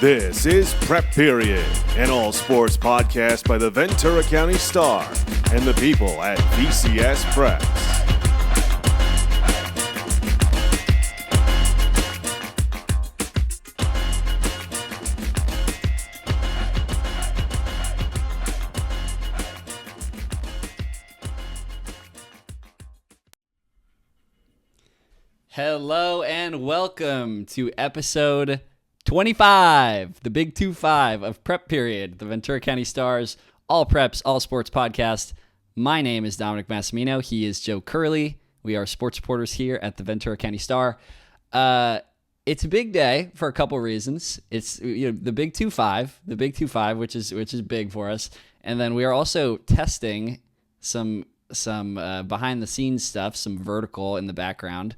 This is Prep Period, an all-sports podcast by the Ventura County Star and the people at VCS Press. Hello and welcome to episode 25, the Big 2-5 of Prep Period, the Ventura County Star's all preps, all sports podcast. My name is Dominic Massimino. He is Joe Curley. We are sports reporters here at the Ventura County Star. It's a big day for a couple reasons. It's the Big 2-5, which is big for us, and then we are also testing some behind the scenes stuff, some vertical in the background.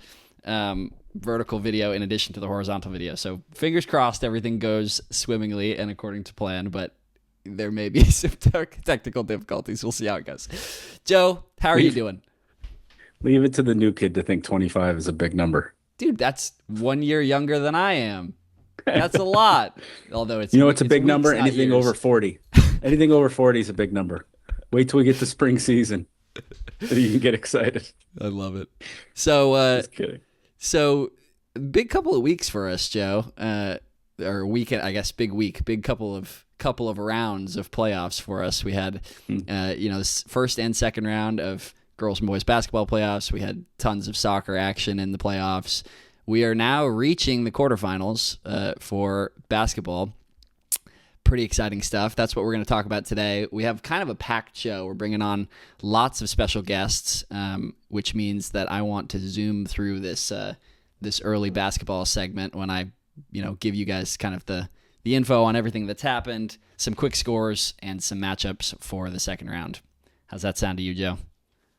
Vertical video in addition to the horizontal video. So fingers crossed everything goes swimmingly and according to plan, but there may be some technical difficulties. We'll see how it goes. Joe, how are you doing? Leave it to the new kid to think 25 is a big number. Dude, that's 1 year younger than I am. That's a lot. Although it's it's a big weeks, number. Anything years. over 40. Anything over 40 is a big number. Wait till we get to spring season. So you can get excited. I love it. So, Just kidding. So, big couple of weeks for us, Joe. Or weekend, I guess. Big week. Big couple of rounds of playoffs for us. We had, this first and second round of girls and boys basketball playoffs. We had tons of soccer action in the playoffs. We are now reaching the quarterfinals for basketball. Pretty exciting stuff. That's what we're going to talk about today. We have kind of a packed show. We're bringing on lots of special guests, which means that I want to zoom through this early basketball segment when I, give you guys kind of the info on everything that's happened, some quick scores, and some matchups for the second round. How's that sound to you, Joe?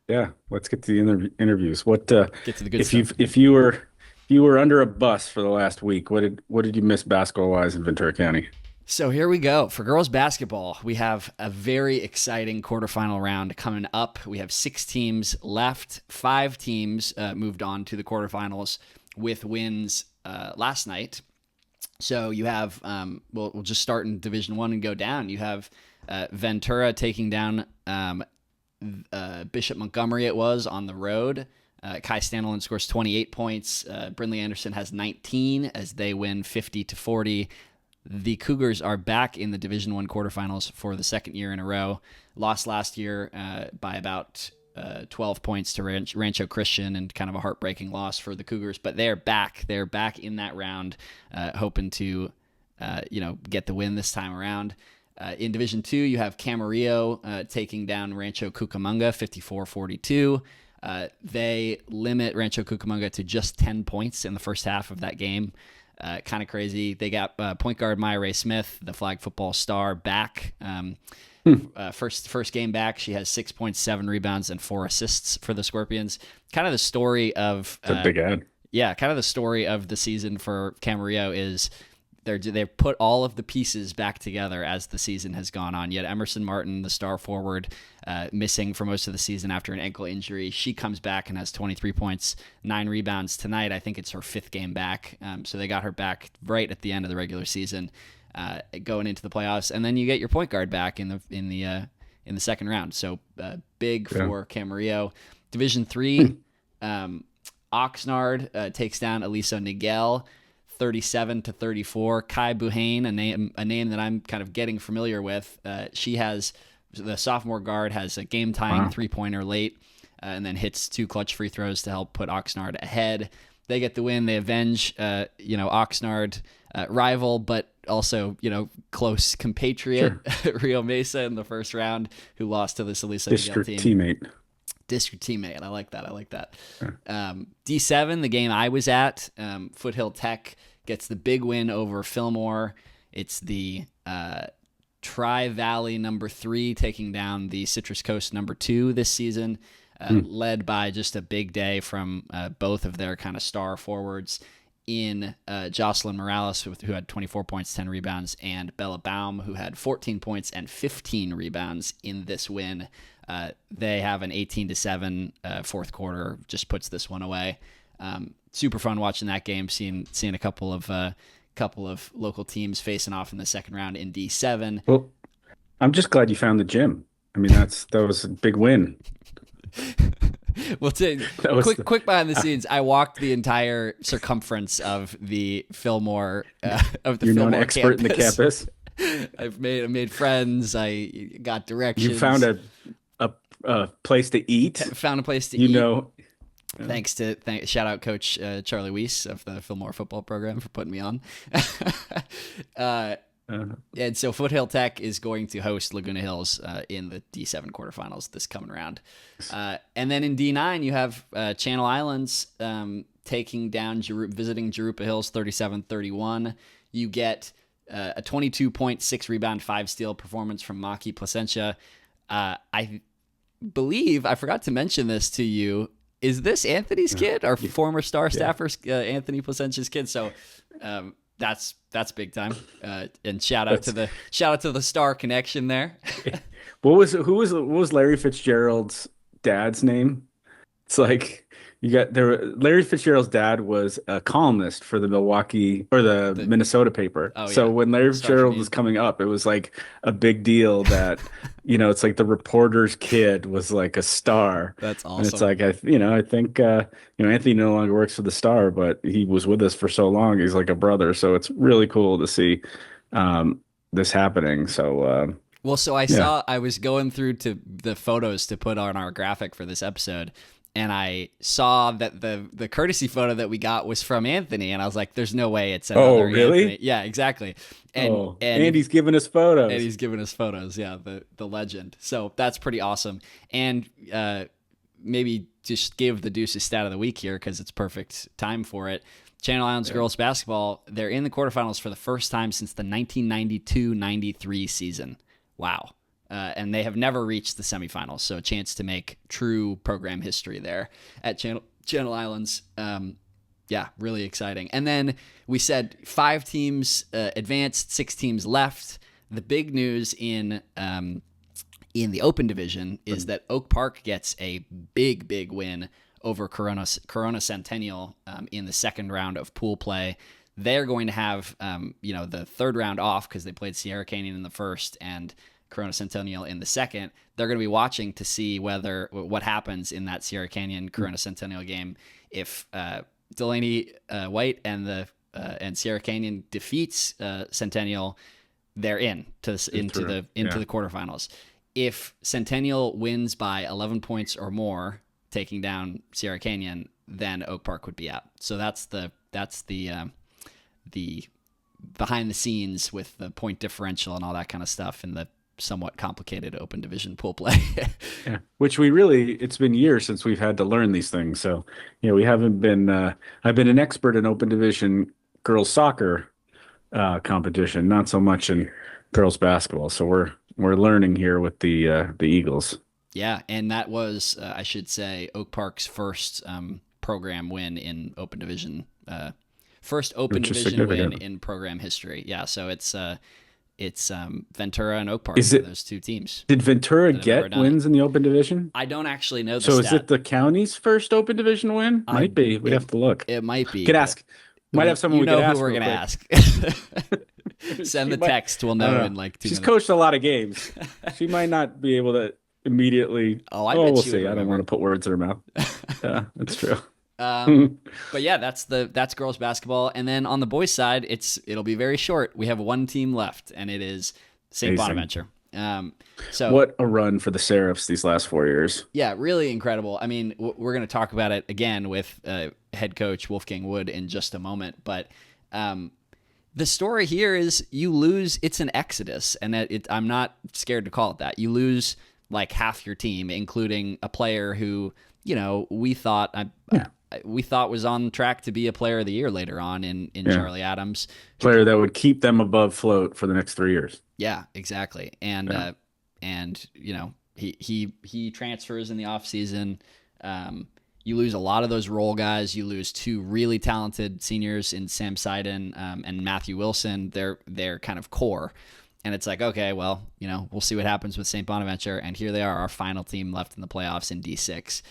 Yeah, let's get to the interviews. What get to the good stuff. If you were under a bus for the last week, what did you miss basketball wise in Ventura County? So here we go. For girls basketball, we have a very exciting quarterfinal round coming up. We have 6 teams left. 5 teams moved on to the quarterfinals with wins last night. So you have, we'll just start in Division 1 and go down. You have Ventura taking down Bishop Montgomery, it was, on the road. Kai Stanlin scores 28 points. Brindley Anderson has 19 as they win 50-40. The Cougars are back in the Division I quarterfinals for the second year in a row. Lost last year by about 12 points to Rancho Christian, and kind of a heartbreaking loss for the Cougars. But they're back. They're back in that round, hoping to get the win this time around. In Division II, you have Camarillo taking down Rancho Cucamonga 54-42. They limit Rancho Cucamonga to just 10 points in the first half of that game. Kind of crazy. They got point guard Maya Ray Smith, the flag football star, back. First game back, she has 6 points, 7 rebounds, and 4 assists for the Scorpions. Kind of the story of It's a big ad. Yeah, kind of the story of the season for Camarillo is they've put all of the pieces back together as the season has gone on. Yet Emerson Martin, the star forward, missing for most of the season after an ankle injury. She comes back and has 23 points, 9 rebounds tonight. I think it's her 5th game back. So they got her back right at the end of the regular season, going into the playoffs. And then you get your point guard back in the second round. So big for Camarillo. Division III, Oxnard takes down Aliso Niguel 37-34. Kai Buhane, a name that I'm kind of getting familiar with. She has, the sophomore guard, has a game-tying 3-pointer late, and then hits 2 clutch free throws to help put Oxnard ahead. They get the win. They avenge, Oxnard rival, but also, close compatriot, Rio Mesa in the first round, who lost to the Aliso Niguel team. District teammate. I like that. D7, the game I was at, Foothill Tech gets the big win over Fillmore. It's the Tri-Valley number 3 taking down the Citrus Coast number 2 this season, led by just a big day from both of their kind of star forwards in Jocelyn Morales, who had 24 points, 10 rebounds, and Bella Baum, who had 14 points and 15 rebounds in this win. They have an 18-7 fourth quarter, just puts this one away. Super fun watching that game, seeing a couple of couple of local teams facing off in the second round in D7. Well, I'm just glad you found the gym. I mean, that was a big win. Well, quick behind the scenes. I walked the entire circumference of the Fillmore You're now an expert campus. in the campus. I've made friends. I got directions. You found a place to eat. Found a place to eat. Thanks Shout out Coach Charlie Weiss of the Fillmore football program for putting me on. And so Foothill Tech is going to host Laguna Hills in the D7 quarterfinals this coming round. And then in D9, you have Channel Islands taking down, visiting Jurupa Hills 37-31. You get a 22.6 rebound, 5 steal performance from Maki Placentia. I believe I forgot to mention this to you. Is this Anthony's kid, our former Star staffer, Anthony Placentia's kid? So that's big time. And shout out to the Star connection there. What was Larry Fitzgerald's dad's name? It's like Larry Fitzgerald's dad was a columnist for the Milwaukee or the Minnesota paper. Oh, so when Larry Fitzgerald was coming up, it was like a big deal that it's like the reporter's kid was like a star. That's awesome. And it's like I think Anthony no longer works for the Star, but he was with us for so long. He's like a brother. So it's really cool to see this happening. So I was going through to the photos to put on our graphic for this episode. And I saw that the courtesy photo that we got was from Anthony, and I was like, "There's no way it's another." Oh, really? Anthony. Yeah, exactly. And he's giving us photos. And he's giving us photos. Yeah, the legend. So that's pretty awesome. And maybe just give the Deuces stat of the week here because it's perfect time for it. Channel Islands girls basketball. They're in the quarterfinals for the first time since the 1992-93 season. Wow. And they have never reached the semifinals, so a chance to make true program history there at Channel Islands. Really exciting. And then we said 5 teams advanced, 6 teams left. The big news in the Open Division is that Oak Park gets a big win over Corona Centennial in the second round of pool play. They're going to have the third round off because they played Sierra Canyon in the first and Corona Centennial in the second. They're going to be watching to see what happens in that Sierra Canyon Corona Centennial game. If Delaney White and Sierra Canyon defeats Centennial, they're into the quarterfinals. If Centennial wins by 11 points or more, taking down Sierra Canyon, then Oak Park would be out. So that's the behind the scenes with the point differential and all that kind of stuff in the somewhat complicated Open Division pool play. Yeah, which it's been years since we've had to learn these things. So, we haven't been, I've been an expert in Open Division girls soccer competition, not so much in girls basketball. So we're learning here with the Eagles. Yeah. And that was, I should say, Oak Park's first program win in Open Division, first Open Division win in program history. Yeah. So it's Ventura and Oak Park, those two teams. Did Ventura get wins in the Open Division? I don't actually know the So stat. Is it the county's first Open Division win? Might be. We have to look. It might be. Could ask. Might have someone we could ask. Who we're going to ask. Send the text. We'll know in like 2 minutes. She's coached a lot of games. She might not be able to immediately. We'll see. I don't want to put words in her mouth. Yeah, that's true. But yeah, that's girls basketball. And then on the boys side, it'll be very short. We have one team left, and it is St. Bonaventure. So what a run for the Seraphs these last 4 years. Yeah, really incredible. I mean, we're going to talk about it again with head coach Wolfgang Wood in just a moment, but the story here is you lose. It's an exodus, and I'm not scared to call it that. You lose like half your team, including a player who we thought was on track to be a player of the year later on in Charlie Adams. Player that would keep them above float for the next 3 years. Yeah, exactly. And he transfers in the offseason. You lose a lot of those role guys. You lose 2 really talented seniors in Sam Seiden and Matthew Wilson. They're kind of core. And it's like, okay, well, we'll see what happens with St. Bonaventure. And here they are, our final team left in the playoffs in D6.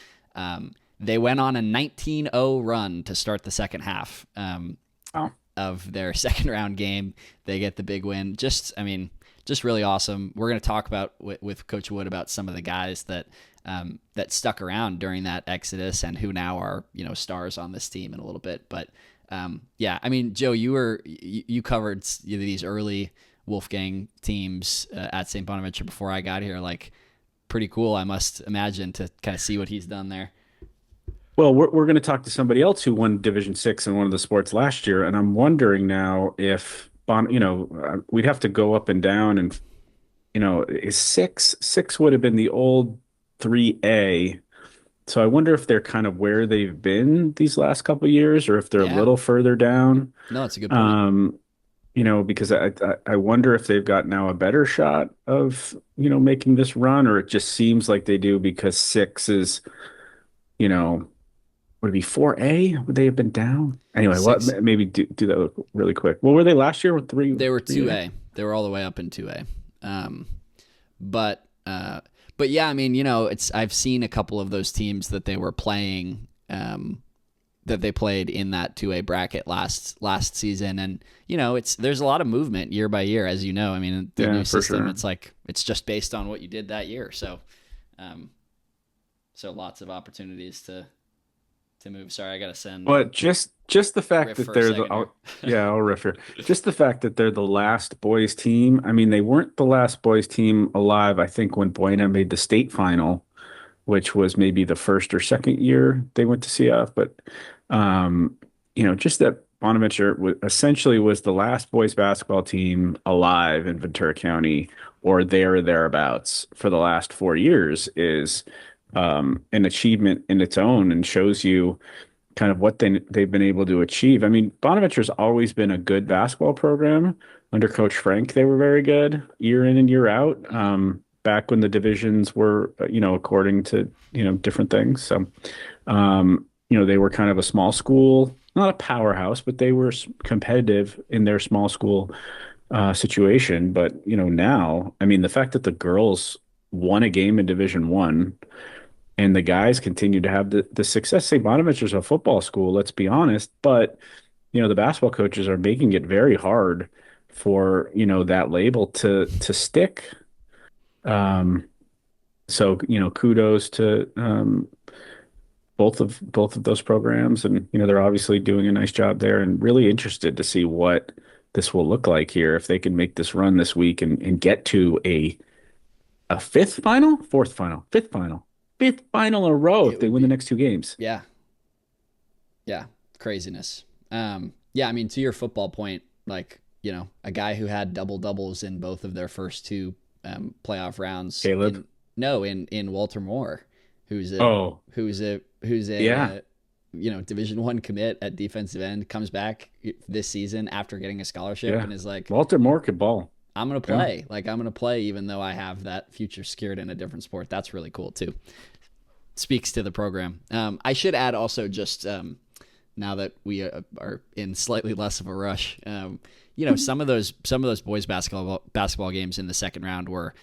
They went on a 19-0 run to start the second half. of their second round game. They get the big win. Just really awesome. We're going to talk about with Coach Wood about some of the guys that stuck around during that exodus and who now are, stars on this team in a little bit. But Joe, you covered these early Wolfgang teams at St. Bonaventure before I got here. Like, pretty cool, I must imagine, to kind of see what he's done there. Well, we're going to talk to somebody else who won Division 6 in one of the sports last year, and I'm wondering now if we'd have to go up and down, and is six would have been the old 3A. So I wonder if they're kind of where they've been these last couple of years, or if they're a little further down. No, that's a good point. Because I wonder if they've got now a better shot of, making this run, or it just seems like they do because 6 is, would it be 4A? Would they have been down? Anyway, maybe do that really quick. What were they last year with 3? They were 2A. They were all the way up in 2A. But yeah, I've seen a couple of those teams that they were playing, that they played in that 2A bracket last season. And, there's a lot of movement year by year, as you know. The new system, sure. It's just based on what you did that year. So lots of opportunities to move. Sorry, I got to send. But just the fact that they're I'll riff here. Just the fact that they're the last boys team. They weren't the last boys team alive, I think, when Buena made the state final, which was maybe the first or second year they went to CF. But, just that Bonaventure essentially was the last boys basketball team alive in Ventura County, or there or thereabouts, for the last 4 years is an achievement in its own, and shows you kind of what they've been able to achieve. Bonaventure's always been a good basketball program. Under Coach Frank, they were very good year in and year out. Back when the divisions were, according to, different things. So, they were kind of a small school, not a powerhouse, but they were competitive in their small school situation. But, now, the fact that the girls won a game in Division 1 and the guys continue to have the success. St. Bonaventure's a football school, let's be honest, but, the basketball coaches are making it very hard for, that label to stick. So, kudos to both of those programs, and they're obviously doing a nice job there, and really interested to see what this will look like here if they can make this run this week and get to a fifth final in a row if they win the next 2 games. Yeah, craziness. To your football point, a guy who had double doubles in both of their first 2 playoff rounds. Caleb? In Walter Moore, who's a Division 1 commit at defensive end, comes back this season after getting a scholarship and is like, Walter Moore could ball. I'm going to play. I'm going to play even though I have that future secured in a different sport. That's really cool too. Speaks to the program. I should add also, just now that we are in slightly less of a rush, some of those boys basketball games in the second round were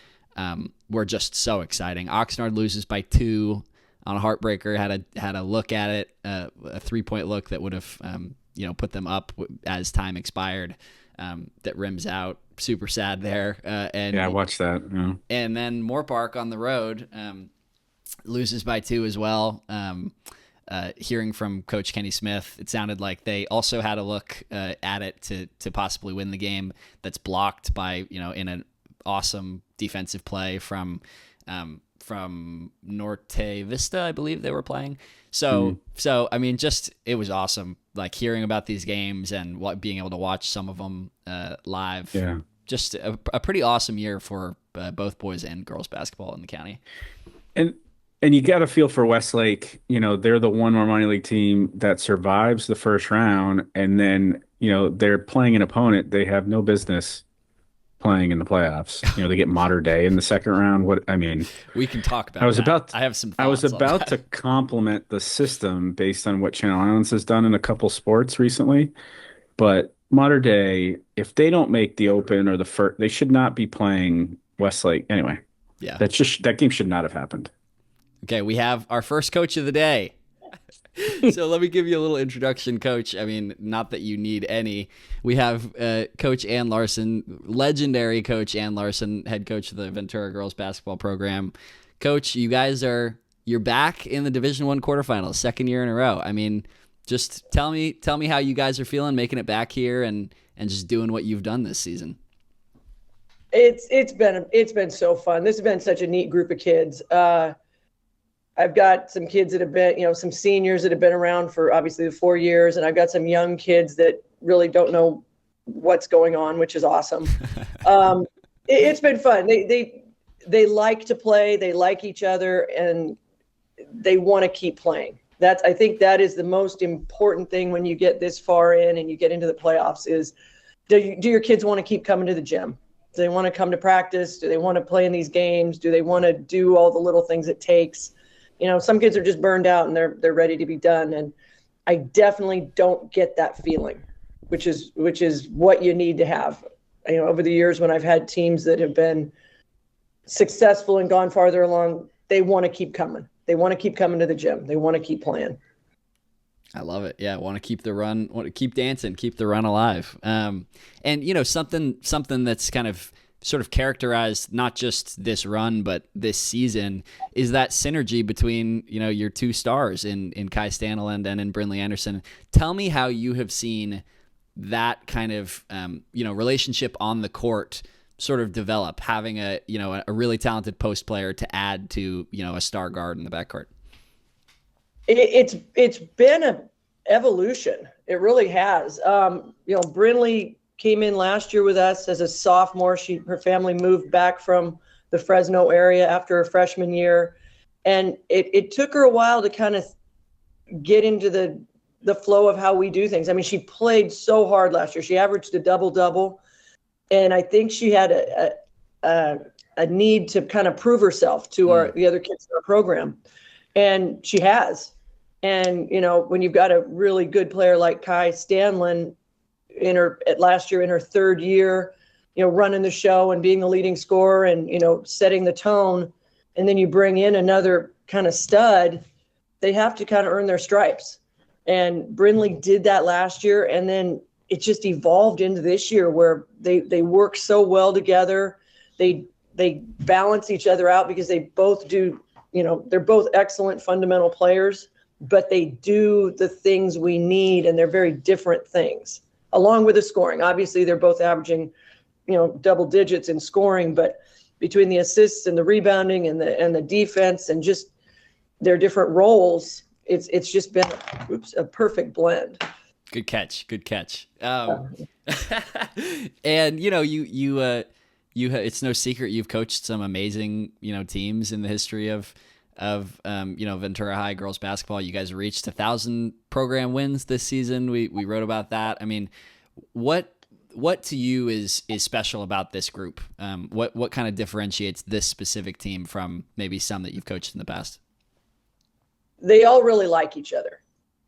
just so exciting. Oxnard loses by 2 on a heartbreaker. Had a look at it, a 3-point look that would have put them up as time expired. That rims out. Super sad there. And I watched that. Yeah. And then Moore Park on the road loses by 2 as well. Hearing from Coach Kenny Smith, it sounded like they also had a look at it to possibly win the game. That's blocked by in an awesome defensive play from Norte Vista, I believe they were playing. So it was awesome, like hearing about these games and being able to watch some of them live. Yeah, just a pretty awesome year for both boys and girls basketball in the county. And you got to feel for Westlake. They're the one more minor league team that survives the first round, and then they're playing an opponent they have no business playing in the playoffs. They get Modern Day in the second round. We can talk about I have some thoughts. I was about to compliment the system based on what Channel Islands has done in a couple sports recently, but Modern Day, if they don't make the Open or the first, they should not be playing Westlake anyway. Yeah, that game should not have happened. Okay, we have our first coach of the day. So let me give you a little introduction, Coach. I mean, not that you need any. We have Coach Ann Larson, legendary Coach Ann Larson, head coach of the Ventura girls basketball program. Coach, you're back in the Division I quarterfinals, second year in a row. I mean, just tell me how you guys are feeling making it back here and just doing what you've done this season. It's been so fun. This has been such a neat group of kids. I've got some kids that have been, some seniors that have been around for obviously the 4 years, and I've got some young kids that really don't know what's going on, which is awesome. It's been fun. They like to play, they like each other, and they want to keep playing. I think that is the most important thing when you get this far in and you get into the playoffs is, do your kids want to keep coming to the gym? Do they want to come to practice? Do they want to play in these games? Do they want to do all the little things it takes? Some kids are just burned out and they're ready to be done. And I definitely don't get that feeling, which is what you need to have. Over the years when I've had teams that have been successful and gone farther along, they want to keep coming. They want to keep coming to the gym. They want to keep playing. I love it. Yeah, want to keep the run, want to keep dancing, keep the run alive. And something that's kind of sort of characterized not just this run but this season is that synergy between your two stars in Kai Stanley and in Brindley Anderson. Tell me how you have seen that kind of relationship on the court sort of develop, having a really talented post player to add to a star guard in the backcourt. It's been an evolution. It really has. Brindley came in last year with us as a sophomore. Her family moved back from the Fresno area after her freshman year. And it took her a while to kind of get into the flow of how we do things. I mean, she played so hard last year. She averaged a double-double. And I think she had a need to kind of prove herself to the other kids in our program. And she has. And, when you've got a really good player like Kai Stanley last year in her third year, running the show and being the leading scorer and, setting the tone, and then you bring in another kind of stud, they have to kind of earn their stripes. And Brindley did that last year. And then it just evolved into this year where they work so well together. They balance each other out because they both do, they're both excellent fundamental players, but they do the things we need, and they're very different things. Along with the scoring, obviously they're both averaging, double digits in scoring, but between the assists and the rebounding and the defense and just their different roles, it's just been a perfect blend. Good catch. And you it's no secret you've coached some amazing teams in the history of Ventura High girls basketball. You guys reached 1,000 program wins this season. We wrote about that. I mean, what to you is special about this group? What kind of differentiates this specific team from maybe some that you've coached in the past? They all really like each other.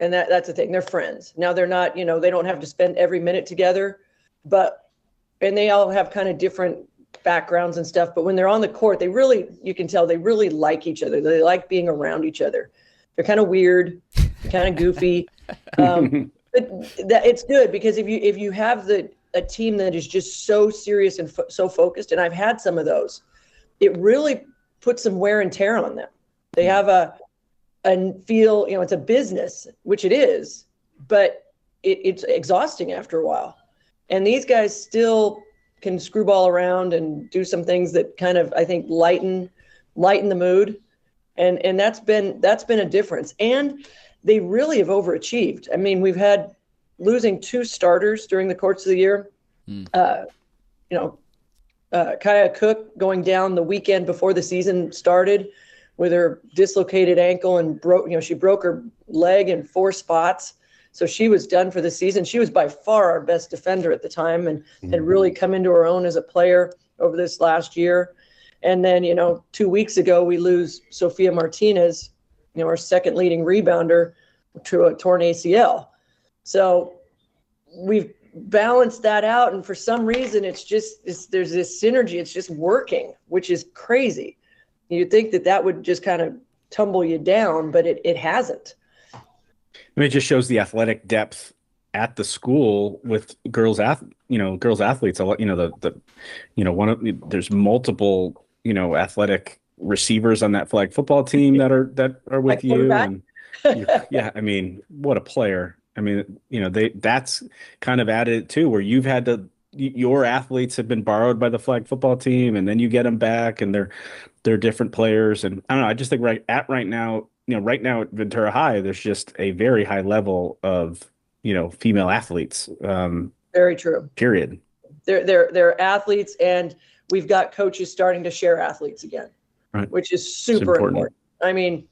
And that's the thing. They're friends. Now they're not, they don't have to spend every minute together, and they all have kind of different backgrounds and stuff. But when they're on the court, you can tell they really like each other. They like being around each other. They're kind of weird, kind of goofy. But it's good because if you have a team that is just so serious and so focused, and I've had some of those, it really puts some wear and tear on them. They have and feel, it's a business, which it is, but it's exhausting after a while. And these guys still can screwball around and do some things that kind of, I think, lighten the mood. And that's been a difference. And they really have overachieved. I mean, we've had losing 2 starters during the course of the year. Kaya Cook going down the weekend before the season started with her dislocated ankle and she broke her leg in 4 spots. So she was done for the season. She was by far our best defender at the time and had really come into her own as a player over this last year. And then, 2 weeks ago, we lose Sophia Martinez, our second leading rebounder, to a torn ACL. So we've balanced that out. And for some reason, there's this synergy. It's just working, which is crazy. You'd think that would just kind of tumble you down, but it hasn't. mean, it just shows the athletic depth at the school with girls athletes. A lot, there's multiple, athletic receivers on that flag football team that are with Like you. quarterback? And yeah, I mean, what a player. I mean, that's kind of added too, where your athletes have been borrowed by the flag football team, and then you get them back, and they're different players. And I don't know, I just think right now, right now at Ventura High, there's just a very high level of, female athletes. Very true. Period. They're athletes, and we've got coaches starting to share athletes again, right, which is super important. I mean,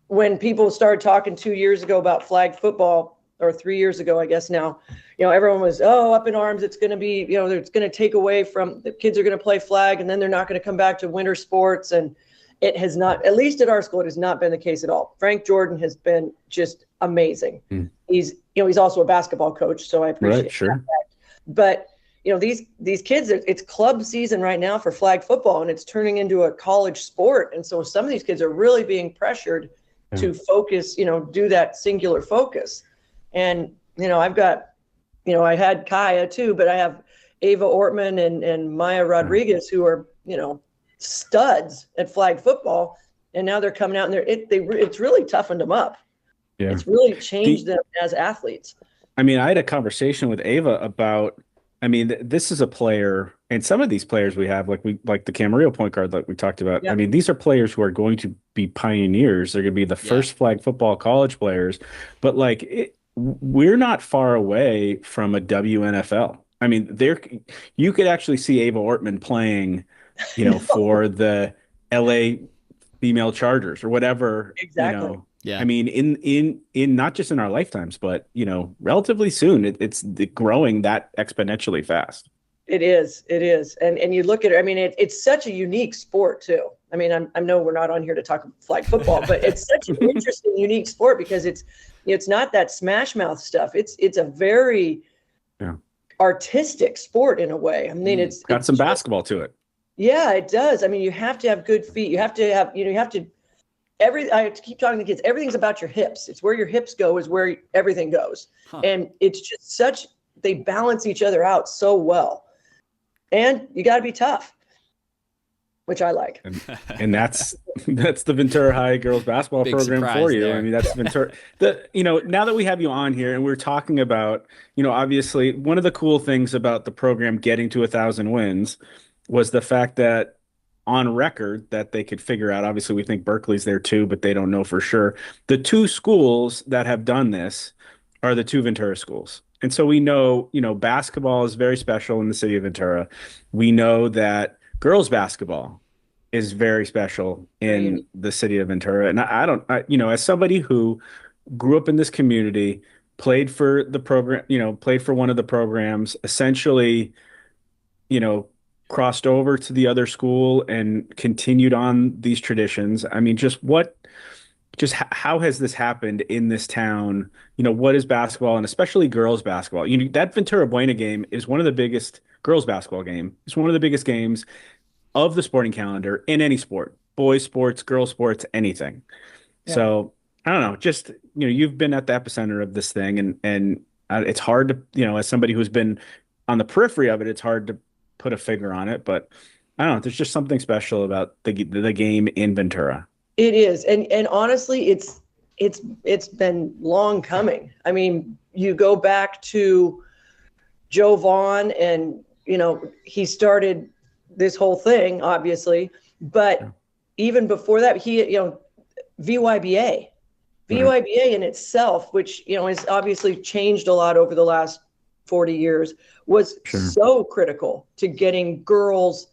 when people started talking 2 years ago about flag football, or 3 years ago, I guess now, everyone was, up in arms. It's going to be, it's going to take away from the kids are going to play flag, and then they're not going to come back to winter sports. And it has not, at least at our school, it has not been the case at all. Frank Jordan has been just amazing. He's also a basketball coach, so I appreciate right, sure. that. But, these kids, it's club season right now for flag football, and it's turning into a college sport. And so some of these kids are really being pressured to focus, do that singular focus. And, I've got, I had Kaya too, but I have Ava Ortman and Maya Rodriguez, who are, studs at flag football. And now they're coming out, and it's really toughened them up. Yeah. It's really changed them as athletes. I mean, I had a conversation with Ava about, this is a player, and some of these players we have, like the Camarillo point guard that we talked about. Yeah. I mean, these are players who are going to be pioneers. They're going to be the first flag football college players, but we're not far away from a WNFL. I mean, you could actually see Ava Ortman playing, for the LA female Chargers or whatever. Exactly. Yeah. I mean, in not just in our lifetimes, but relatively soon, it's growing that exponentially fast. It is, and you look at it. I mean, it's such a unique sport too. I mean, I know we're not on here to talk flag football, but it's such an interesting, unique sport because it's not that smash mouth stuff. It's a very artistic sport in a way. I mean, it's got some basketball to it. Yeah, it does. I mean, you have to have good feet. You have to have, I keep talking to kids, everything's about your hips. It's where your hips go is where everything goes. Huh. And it's just they balance each other out so well. And you got to be tough, which I like. And that's the Ventura High girls basketball Big program for you. There. I mean, that's Ventura. Now that we have you on here and we're talking about, obviously one of the cool things about the program getting to 1,000 wins was the fact that on record that they could figure out, obviously we think Berkeley's there too, but they don't know for sure. The two schools that have done this are the two Ventura schools. And so we know, basketball is very special in the city of Ventura. We know that girls basketball is very special in the city of Ventura. And as somebody who grew up in this community, played for the program, played for one of the programs, essentially, crossed over to the other school and continued on these traditions. I mean, how has this happened in this town? What is basketball, and especially girls basketball? That Ventura Buena game is one of the biggest girls basketball game. It's one of the biggest games of the sporting calendar in any sport, boys sports, girls sports, anything. Yeah. So I don't know, just, you've been at the epicenter of this thing, and it's hard to, as somebody who's been on the periphery of it, it's hard to put a figure on it, but I don't know, there's just something special about the game in Ventura. It is. And honestly, it's been long coming. I mean, you go back to Joe Vaughn and, he started this whole thing, obviously, but even before that, VYBA in itself, which, has obviously changed a lot over the last 40 years, was so critical to getting girls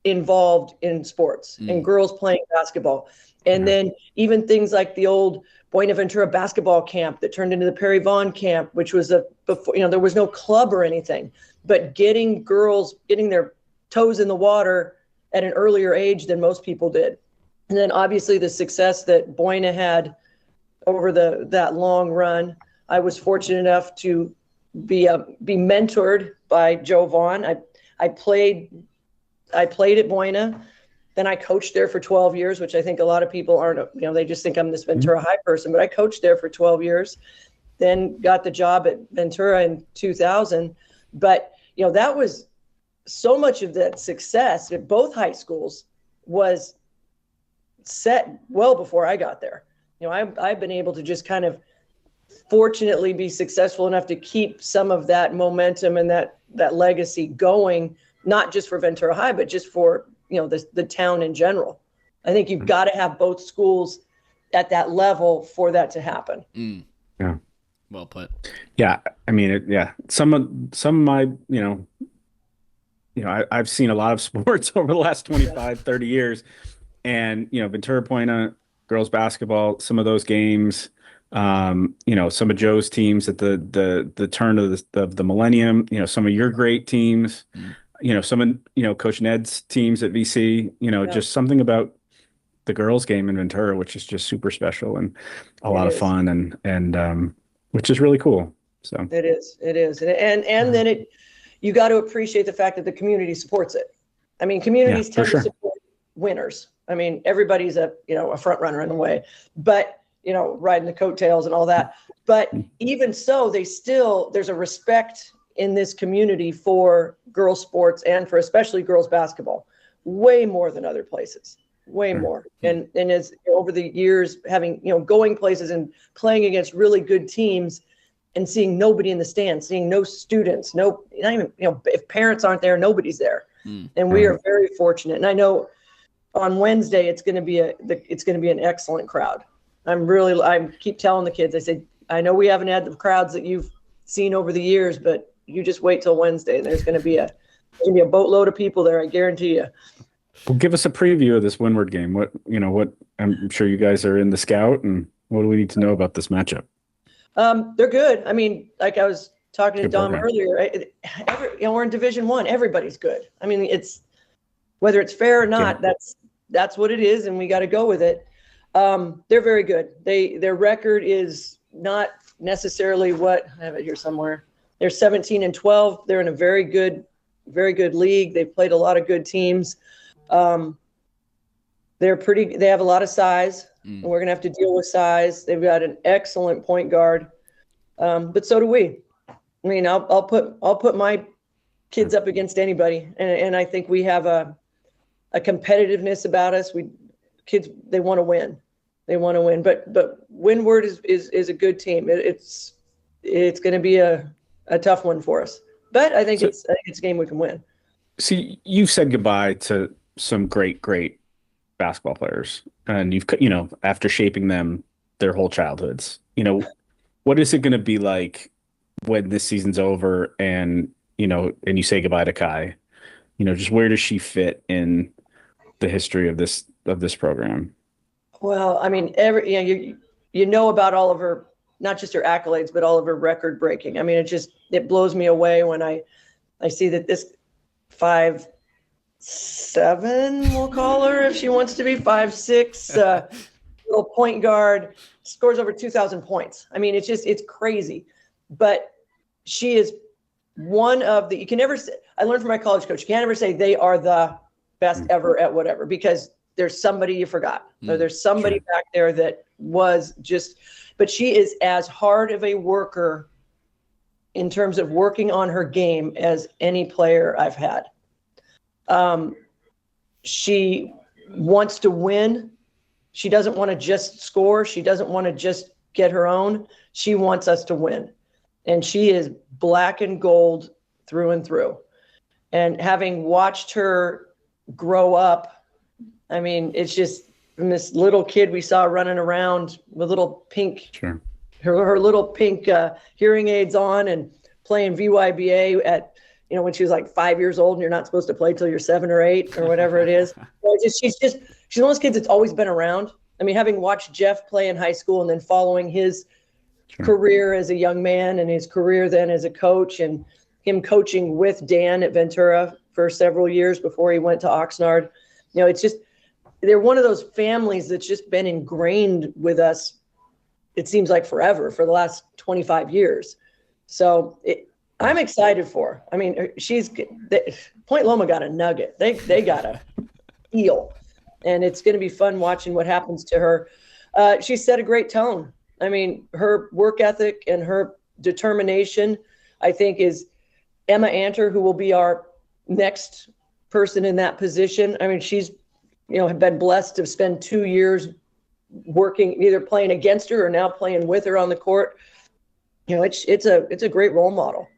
involved in sports and girls playing basketball. And then even things like the old Bonaventure basketball camp that turned into the Perry Vaughn camp, which was before, there was no club or anything, but getting girls getting their toes in the water at an earlier age than most people did. And then obviously the success that Buena had over that long run. I was fortunate enough to be mentored by Joe Vaughn. I played at Buena. Then I coached there for 12 years, which I think a lot of people aren't, they just think I'm this Ventura High person, but I coached there for 12 years. then got the job at Ventura in 2000. But, that was so much of that success at both high schools was set well before I got there. I've been able to just kind of fortunately be successful enough to keep some of that momentum and that legacy going, not just for Ventura High, but just for, the town in general. I think you've got to have both schools at that level for that to happen. Yeah. Well put. Yeah. I mean, some of my, I've seen a lot of sports over the last 25, 30 years, and, Ventura Point girls basketball, some of those games, some of Joe's teams at the turn of the millennium, some of your great teams, some of, Coach Ned's teams at VC, just something about the girls game in Ventura, which is just super special and a lot of fun and which is really cool. So it is. And then you got to appreciate the fact that the community supports it. I mean, communities tend to support winners. I mean, everybody's a front runner in a way, but, riding the coattails and all that. But even so, there's a respect in this community for girls sports and for especially girls basketball, way more than other places, way more. And as over the years, having, going places and playing against really good teams and seeing nobody in the stands, seeing no students, not even, if parents aren't there, nobody's there. And we are very fortunate. And I know on Wednesday, it's going to be an excellent crowd. I keep telling the kids, I say, I know we haven't had the crowds that you've seen over the years, but you just wait till Wednesday. There's going to be a boatload of people there. I guarantee you. Well, give us a preview of this Windward game. What I'm sure you guys are in the scout, and what do we need to know about this matchup? They're good. I mean, like I was talking to Dom earlier, we're in Division I. Everybody's good. I mean, it's whether it's fair or not, that's what it is, and we got to go with it. They're very good. Their record is not necessarily what I have it here somewhere. They're 17-12. They're in a very good league. They've played a lot of good teams. They have a lot of size, and we're going to have to deal with size. They've got an excellent point guard. But so do we. I mean, I'll put my kids up against anybody. And I think we have a competitiveness about us. Kids, they want to win. But Windward is a good team. It's going to be a tough one for us. But I think it's a game we can win. See, you've said goodbye to some great basketball players, and you've after shaping them their whole childhoods. What is it going to be like when this season's over and you say goodbye to Kai? Just where does she fit in the history of this program? Well, I mean, about all of her, not just her accolades, but all of her record breaking. I mean, it blows me away when I see that this 5'7", we'll call her if she wants to be 5'6", little point guard, scores over 2,000 points. I mean, it's crazy, but she is one of the, you can never say, I learned from my college coach, you can't ever say they are the best ever at whatever, because there's somebody you forgot, or there's somebody back there that was just, but she is as hard of a worker in terms of working on her game as any player I've had. She wants to win. She doesn't want to just score. She doesn't want to just get her own. She wants us to win. And she is black and gold through and through. And having watched her grow up, I mean, it's just from this little kid we saw running around with little pink, her little pink hearing aids on and playing VYBA at, when she was like 5 years old, and you're not supposed to play till you're 7 or 8 or whatever it is. She's one of those kids that's always been around. I mean, having watched Jeff play in high school and then following his career as a young man and his career then as a coach, and him coaching with Dan at Ventura for several years before he went to Oxnard. It's just, they're one of those families that's just been ingrained with us, it seems like forever, for the last 25 years. So I'm excited for her. I mean, Point Loma got a nugget. They got a deal. And it's going to be fun watching what happens to her. She set a great tone. I mean, her work ethic and her determination, I think, is Emma Anter, who will be our next person in that position. I mean, she's, been blessed to spend 2 years working, either playing against her or now playing with her on the court. It's a great role model.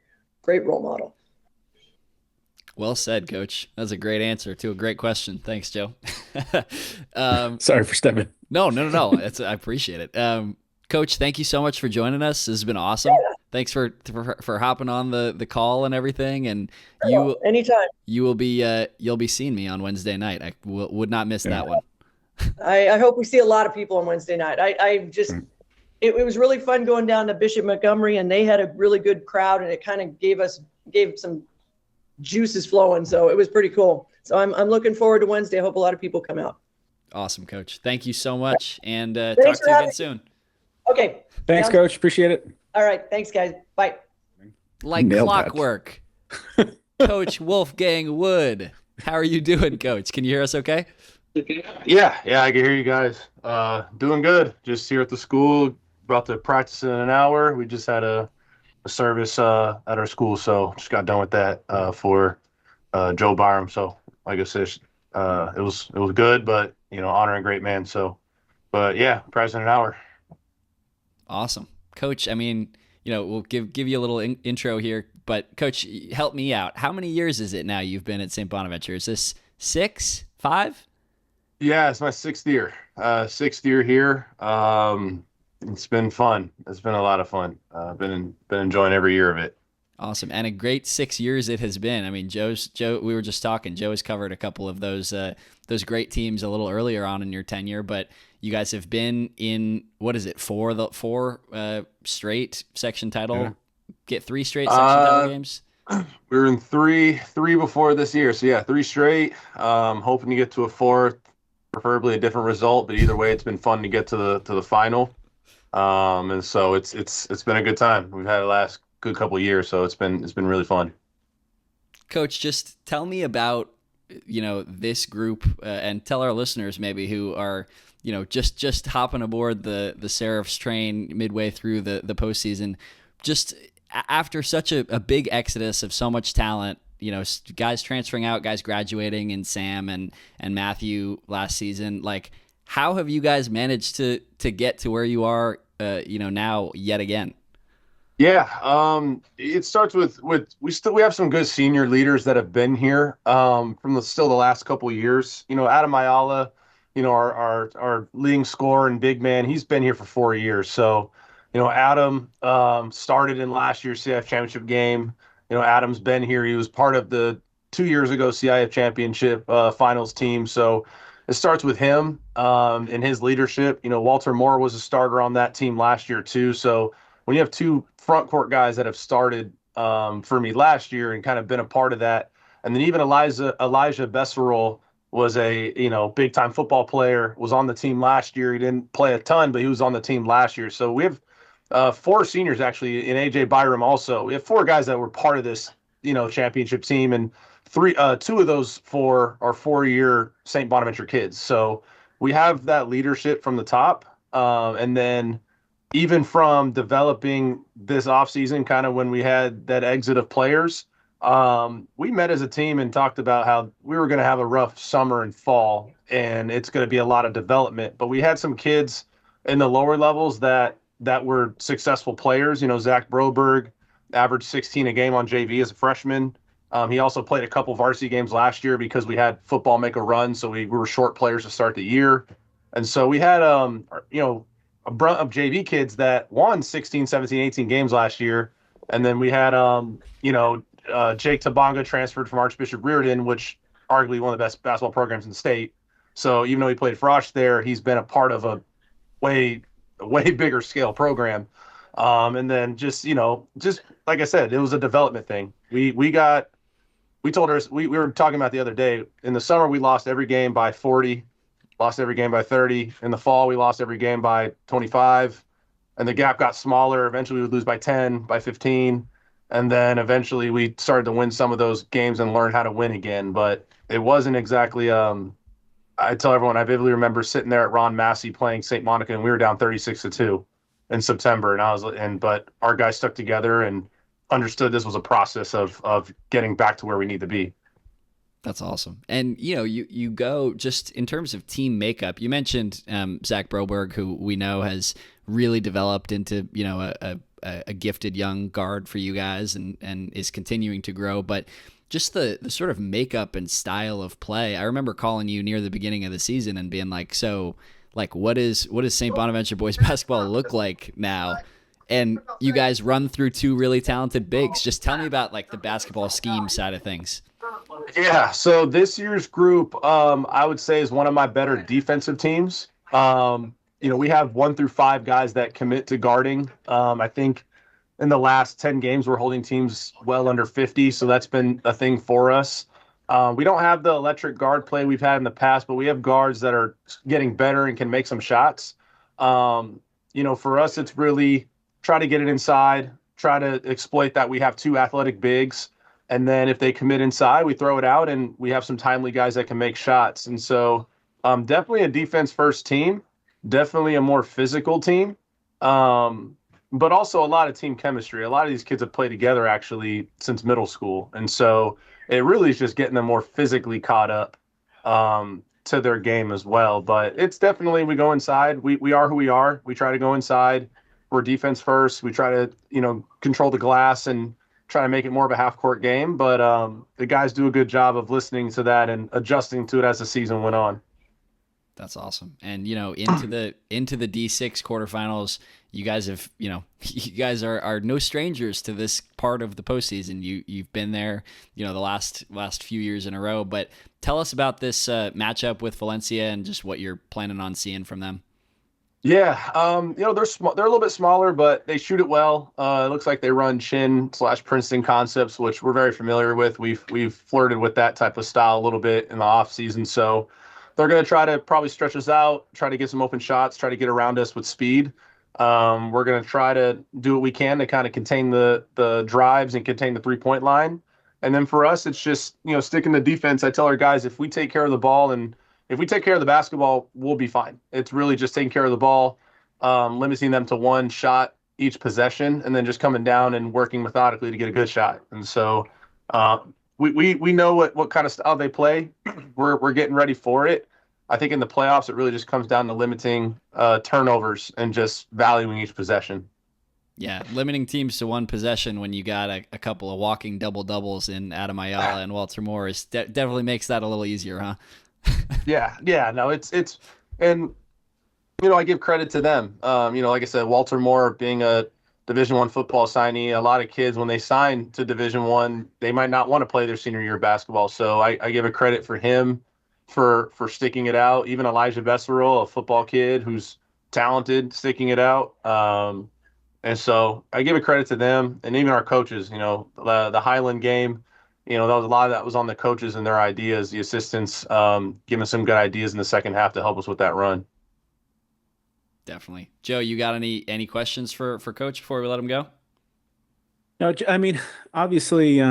Great role model. Well said, Coach. That's a great answer to a great question. Thanks, Joe. Sorry for stepping. No. I appreciate it. Coach, thank you so much for joining us. This has been awesome. Yeah. Thanks for hopping on the call and everything. And anytime you'll be seeing me on Wednesday night. I would not miss that one. I hope we see a lot of people on Wednesday night. It was really fun going down to Bishop Montgomery, and they had a really good crowd, and it kind of gave some juices flowing. So it was pretty cool. So I'm looking forward to Wednesday. I hope a lot of people come out. Awesome, Coach. Thank you so much, and talk to you again soon. Okay. Thanks, Coach. Appreciate it. All right. Thanks, guys. Bye. Like clockwork. Coach Wolfgang Wood. How are you doing, Coach? Can you hear us okay? Yeah, I can hear you guys. Doing good. Just here at the school, about to practice in an hour. We just had a service at our school, so just got done with that for Joe Byram. So like I said, it was good, but honoring great man. So, but yeah, practice in an hour. Awesome, Coach. I mean, we'll give you a little intro here, but Coach, help me out. How many years is it now you've been at St. Bonaventure? Is this 6, 5? Yeah, it's my 6th year. 6th year here. It's been fun. It's been a lot of fun. Been enjoying every year of it. Awesome, and a great 6 years it has been. I mean, Joe. We were just talking. Joe has covered a couple of those great teams a little earlier on in your tenure, but you guys have been in, what is it, 4 straight section title? Yeah. Get 3 straight section title games. We were in three before this year, so yeah, 3 straight. Hoping to get to a 4th, preferably a different result, but either way, it's been fun to get to the final. And so it's been a good time. We've had the last good couple of years, so it's been really fun. Coach, just tell me about this group and tell our listeners maybe who are just hopping aboard the Seraphs train midway through the postseason, just after such a big exodus of so much talent, guys transferring out, guys graduating, and Sam and Matthew last season. Like, how have you guys managed to get to where you are now yet again? Yeah, it starts with we have some good senior leaders that have been here from the last couple of years. Adam Ayala, our leading scorer and big man, he's been here for 4 years. So, Adam started in last year's CIF championship game. Adam's been here. He was part of the 2 years ago CIF championship finals team. So it starts with him and his leadership. Walter Moore was a starter on that team last year too. So when you have 2 front court guys that have started for me last year and kind of been a part of that, and then even Elijah Besserell was a big time football player, was on the team last year. He didn't play a ton, but he was on the team last year. So we have 4 seniors actually in AJ Byram also. We have 4 guys that were part of this championship team, and 2 of those 4 are 4-year St. Bonaventure kids. So we have that leadership from the top, and then even from developing this offseason, kind of when we had that exit of players, we met as a team and talked about how we were going to have a rough summer and fall, and it's going to be a lot of development. But we had some kids in the lower levels that were successful players. Zach Broberg averaged 16 a game on JV as a freshman. He also played a couple varsity games last year because we had football make a run, so we were short players to start the year. And so we had a brunt of JV kids that won 16, 17, 18 games last year. And then we had, Jake Tabonga transferred from Archbishop Riordan, which arguably one of the best basketball programs in the state. So even though he played Frosh there, he's been a part of a way bigger scale program. And then just like I said, it was a development thing. We told her, we were talking about the other day, in the summer, we lost every game by 40, lost every game by 30. In the fall, we lost every game by 25. And the gap got smaller. Eventually, we would lose by 10, by 15. And then eventually we started to win some of those games and learn how to win again. But it wasn't exactly, I tell everyone, I vividly remember sitting there at Ron Massey playing St. Monica, and we were down 36-2. in September, but our guys stuck together and understood this was a process of getting back to where we need to be. That's awesome. And, you go just in terms of team makeup, you mentioned Zach Broberg, who we know has really developed into, a gifted young guard for you guys and is continuing to grow. But just the sort of makeup and style of play, I remember calling you near the beginning of the season and being like, so, like, what does St. Bonaventure boys basketball look like now? And you guys run through two really talented bigs. Just tell me about, like, the basketball scheme side of things. Yeah, so this year's group, I would say, is one of my better defensive teams. We have 1 through 5 guys that commit to guarding. I think in the last 10 games, we're holding teams well under 50, so that's been a thing for us. We don't have the electric guard play we've had in the past, but we have guards that are getting better and can make some shots. For us, it's really try to get it inside, try to exploit that we have 2 athletic bigs. And then if they commit inside, we throw it out, and we have some timely guys that can make shots. And so definitely a defense-first team, definitely a more physical team, but also a lot of team chemistry. A lot of these kids have played together, actually, since middle school. And so it really is just getting them more physically caught up to their game as well. But it's definitely we go inside. We are who we are. We try to go inside. We're defense first. We try to, control the glass and try to make it more of a half-court game, but the guys do a good job of listening to that and adjusting to it as the season went on. That's awesome. And, into the D6 quarterfinals, you guys have, you guys are no strangers to this part of the postseason. You've been there, the last few years in a row. But tell us about this matchup with Valencia and just what you're planning on seeing from them. Yeah, they're a little bit smaller, but they shoot it well. It looks like they run Chin/Princeton concepts, which we're very familiar with. We've flirted with that type of style a little bit in the off season. So they're going to try to probably stretch us out, try to get some open shots, try to get around us with speed. We're going to try to do what we can to kind of contain the drives and contain the 3-point line. And then for us, it's just, sticking to defense. I tell our guys, if we take care of the ball and if we take care of the basketball, we'll be fine. It's really just taking care of the ball, limiting them to 1 shot each possession, and then just coming down and working methodically to get a good shot. And so we know what kind of style they play. We're getting ready for it. I think in the playoffs, it really just comes down to limiting turnovers and just valuing each possession. Yeah, limiting teams to 1 possession when you got a couple of walking double-doubles in Adam Ayala and Walter Morris definitely makes that a little easier, huh? Yeah. No, it's, and, I give credit to them. Like I said, Walter Moore being a Division I football signee, a lot of kids, when they sign to Division I, they might not want to play their senior year of basketball. So I give a credit for him for sticking it out. Even Elijah Besserell, a football kid who's talented, sticking it out. And so I give a credit to them and even our coaches, the Highland game. That was a lot of that was on the coaches and their ideas, the assistants, giving us some good ideas in the second half to help us with that run. Definitely. Joe, you got any questions for Coach before we let him go? No, I mean, obviously,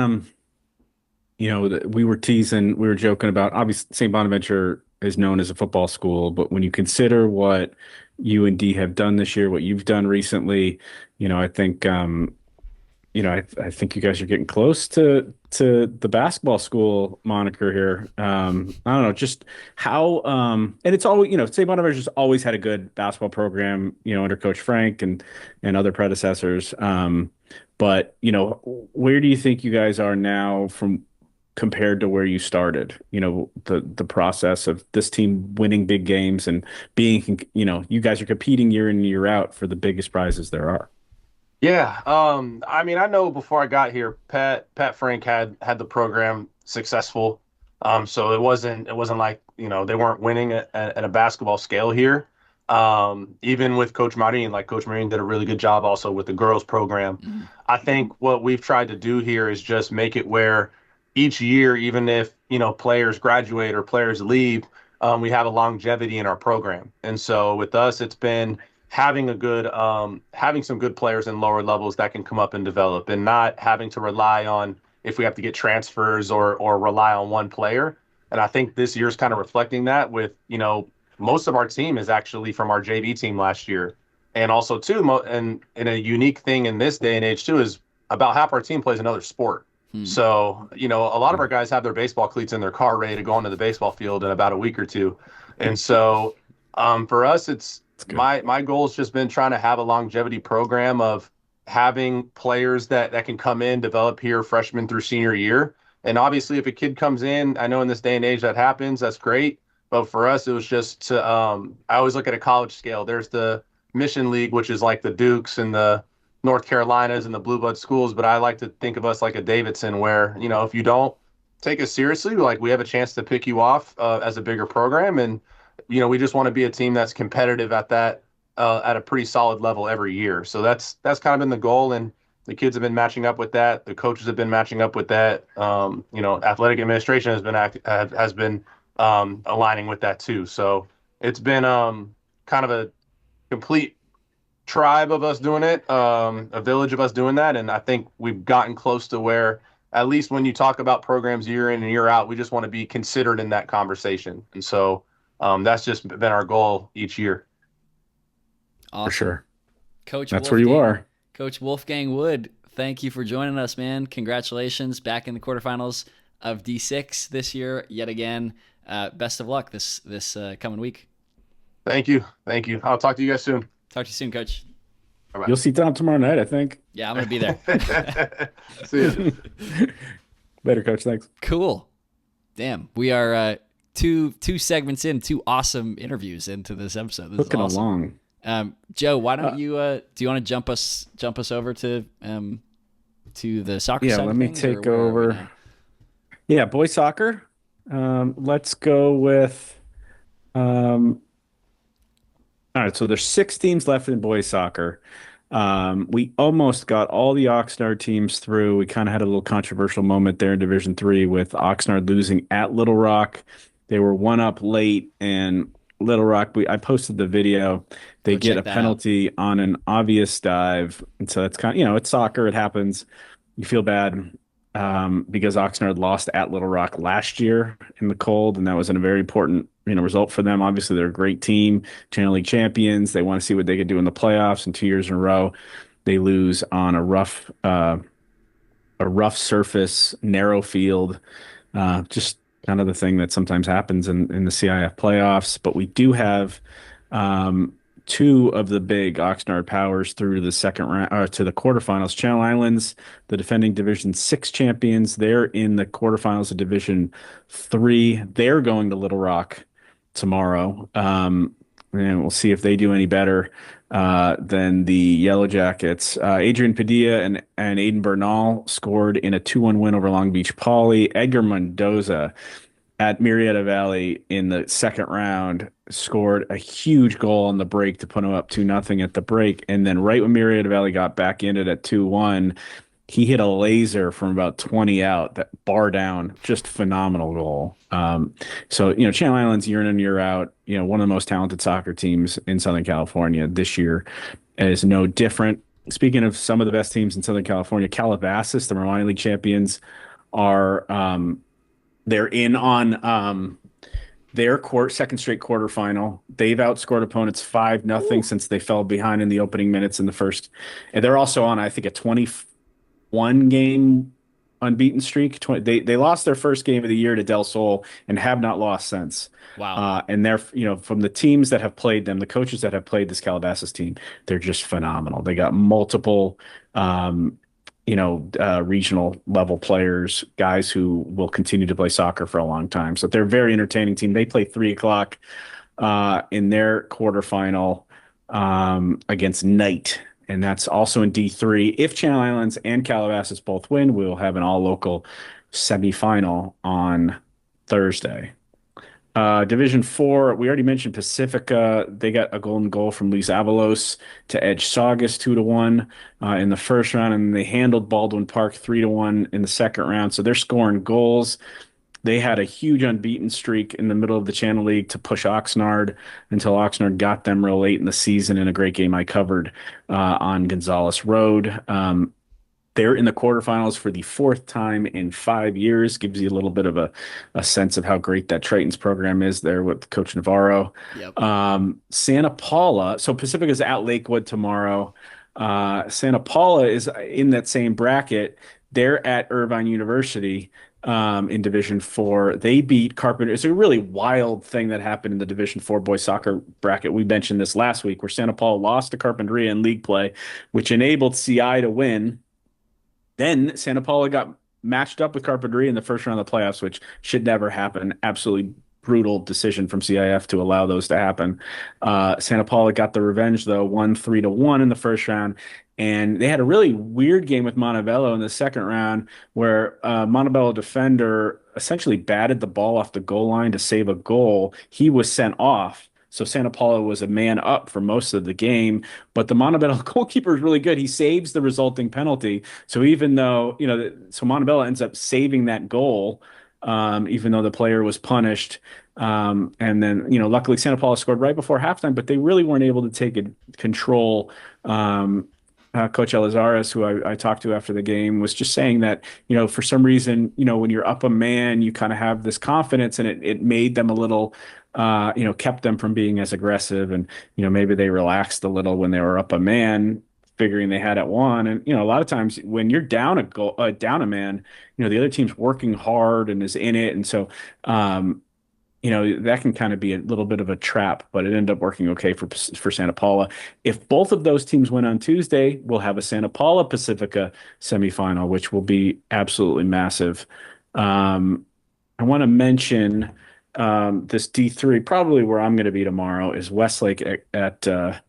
we were teasing, we were joking about, obviously, St. Bonaventure is known as a football school, but when you consider what UND have done this year, what you've done recently, I think, I think you guys are getting close to the basketball school moniker here. I don't know, just how and it's always, St. Bonaventure's always had a good basketball program, under Coach Frank and other predecessors. But where do you think you guys are now compared to where you started? The process of this team winning big games and being, you guys are competing year in and year out for the biggest prizes there are. Yeah, I know before I got here, Pat Frank had the program successful, so it wasn't like they weren't winning at a basketball scale here. Even with Coach Marin, Coach Marin did a really good job also with the girls program. Mm-hmm. I think what we've tried to do here is just make it where each year, even if players graduate or players leave, we have a longevity in our program. And so with us, it's been having some good players in lower levels that can come up and develop, and not having to rely on if we have to get transfers or rely on one player. And I think this year's kind of reflecting that with, most of our team is actually from our JV team last year. And also too, and a unique thing in this day and age too is about half our team plays another sport. So, a lot of our guys have their baseball cleats in their car ready to go onto the baseball field in about a week or two. And so for us, it's my goal has just been trying to have a longevity program of having players that can come in, develop here freshman through senior year. And obviously, if a kid comes in, I know in this day and age that happens, that's great. But for us, it was just to, I always look at a college scale. There's the Mission League, which is like the Dukes and the North Carolinas and the Blue Blood schools, but I like to think of us like a Davidson, where if you don't take us seriously, like we have a chance to pick you off as a bigger program, and we just want to be a team that's competitive at that at a pretty solid level every year. So that's kind of been the goal, and the kids have been matching up with that. The coaches have been matching up with that. Athletic administration has been aligning with that too. So it's been kind of a complete tribe of us doing it, a village of us doing that. And I think we've gotten close to where, at least when you talk about programs year in and year out, we just want to be considered in that conversation. And so that's just been our goal each year. Awesome. For sure. Coach That's Wolfgang, where you are. Coach Wolfgang Wood, thank you for joining us, man. Congratulations, back in the quarterfinals of D6 this year, yet again. Best of luck this coming week. Thank you. I'll talk to you guys soon. Talk to you soon, Coach. Bye-bye. You'll see Tom tomorrow night, I think. Yeah, I'm going to be there. See you. Later, Coach. Thanks. Cool. Damn. We are two segments in, two awesome interviews into this episode. This Looking is awesome. along. Joe, why don't you do you want to jump us over to the soccer side? Yeah, let me take over. Yeah, boys soccer. Let's go with all right, so there's 6 teams left in boys soccer. We almost got all the Oxnard teams through. We kind of had a little controversial moment there in Division 3 with Oxnard losing at Little Rock. They were 1 up late, and Little Rock, I posted the video. They get a penalty on an obvious dive. And so that's kind of, it's soccer. It happens. You feel bad because Oxnard lost at Little Rock last year in the cold, and that was a very important result for them. Obviously, they're a great team, Channel League champions. They want to see what they could do in the playoffs, and 2 years in a row, they lose on a rough surface, narrow field. Just kind of the thing that sometimes happens in the CIF playoffs. But we do have 2 of the big Oxnard powers through the second round to the quarterfinals. Channel Islands, the defending Division 6 champions, they're in the quarterfinals of Division 3. They're going to Little Rock tomorrow, and we'll see if they do any better than the Yellow Jackets. Adrian Padilla and Aiden Bernal scored in a 2-1 win over Long Beach Poly. Edgar Mendoza at Murrieta Valley in the second round scored a huge goal on the break to put them up 2-0 at the break. And then right when Murrieta Valley got back in it at 2-1, he hit a laser from about 20 out, that bar down, just phenomenal goal. So, Channel Islands year in and year out, one of the most talented soccer teams in Southern California this year is no different. Speaking of some of the best teams in Southern California, Calabasas, the minor league champions, are they're in on their second straight quarterfinal. They've outscored opponents 5-0 since they fell behind in the opening minutes in the first. And they're also on, I think, a 21-game unbeaten streak. They lost their first game of the year to Del Sol and have not lost since. Wow. And they're, from the teams that have played them, the coaches that have played this Calabasas team, they're just phenomenal. They got multiple regional level players, guys who will continue to play soccer for a long time. So they're a very entertaining team. They play 3:00 in their quarterfinal against Knight, and that's also in D3. If Channel Islands and Calabasas both win, we'll have an all-local semifinal on Thursday. Division 4, we already mentioned Pacifica. They got a golden goal from Luis Avalos to edge Saugus 2-1 in the first round, and they handled Baldwin Park 3-1 in the second round. So they're scoring goals. They had a huge unbeaten streak in the middle of the Channel League to push Oxnard until Oxnard got them real late in the season in a great game I covered on Gonzales Road. They're in the quarterfinals for the fourth time in 5 years. Gives you a little bit of a sense of how great that Tritons program is there with Coach Navarro. Yep. Santa Paula. So Pacifica's at Lakewood tomorrow. Santa Paula is in that same bracket. They're at Irvine University in Division 4. They beat Carpenter. It's a really wild thing that happened in the Division 4 boys soccer bracket. We mentioned this last week where Santa Paula lost to Carpinteria in league play, which enabled CI to win. Then Santa Paula got matched up with Carpinteria in the first round of the playoffs, which should never happen. Absolutely brutal decision from CIF to allow those to happen. Santa Paula got the revenge, though, won 3-1 in the first round. And they had a really weird game with Montebello in the second round where Montebello defender essentially batted the ball off the goal line to save a goal. He was sent off. So Santa Paula was a man up for most of the game, but the Montebello goalkeeper is really good. He saves the resulting penalty. So even though, so Montebello ends up saving that goal, even though the player was punished. And then, luckily Santa Paula scored right before halftime, but they really weren't able to take control. Coach Elizares, who I talked to after the game, was just saying that, for some reason, when you're up a man, you kind of have this confidence, and it made them a little, kept them from being as aggressive. And, maybe they relaxed a little when they were up a man, figuring they had it won. And, a lot of times when you're down a man, the other team's working hard and is in it. And so, that can kind of be a little bit of a trap, but it ended up working okay for Santa Paula. If both of those teams win on Tuesday, we'll have a Santa Paula Pacifica semifinal, which will be absolutely massive. I want to mention this D3, probably where I'm going to be tomorrow, is Westlake at Camarillo.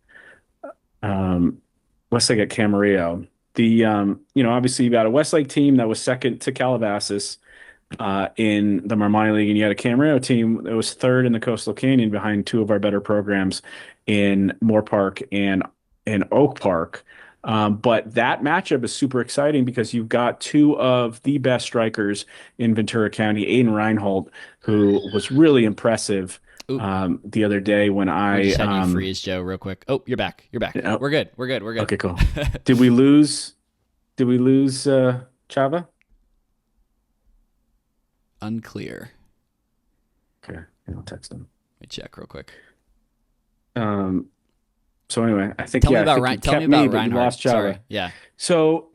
Obviously you got a Westlake team that was second to Calabasas in the Marmani League, and you had a Camarillo team that was third in the Coastal Canyon behind two of our better programs in Moore Park and in Oak Park. But that matchup is super exciting because you've got two of the best strikers in Ventura County, Aiden Reinhold, who was really impressive the other day when I just had you freeze, Joe, real quick. Oh, you're back. We're good. Okay, cool. Did we lose Chava? Unclear. Okay, I'll text him. Let me check real quick. So anyway, I think tell me about Reinhardt. Lost Chava. Sorry. Yeah. So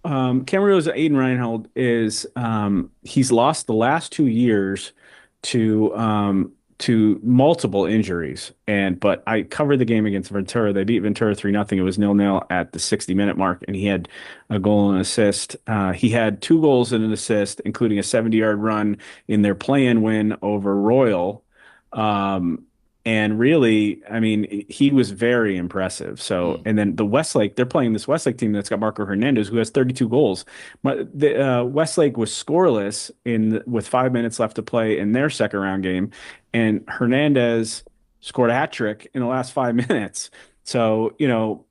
Camarillo's Aiden Reinhold is he's lost the last 2 years to multiple injuries. But I covered the game against Ventura. They beat Ventura 3-0. It was 0-0 at the 60-minute mark, and he had a goal and an assist. He had 2 goals and an assist, including a 70-yard run in their play-in win over Royal. And really, I mean, he was very impressive. So, and then the Westlake, they're playing this Westlake team that's got Marco Hernandez, who has 32 goals. Westlake was scoreless with 5 minutes left to play in their second round game, and Hernandez scored a hat trick in the last 5 minutes. So,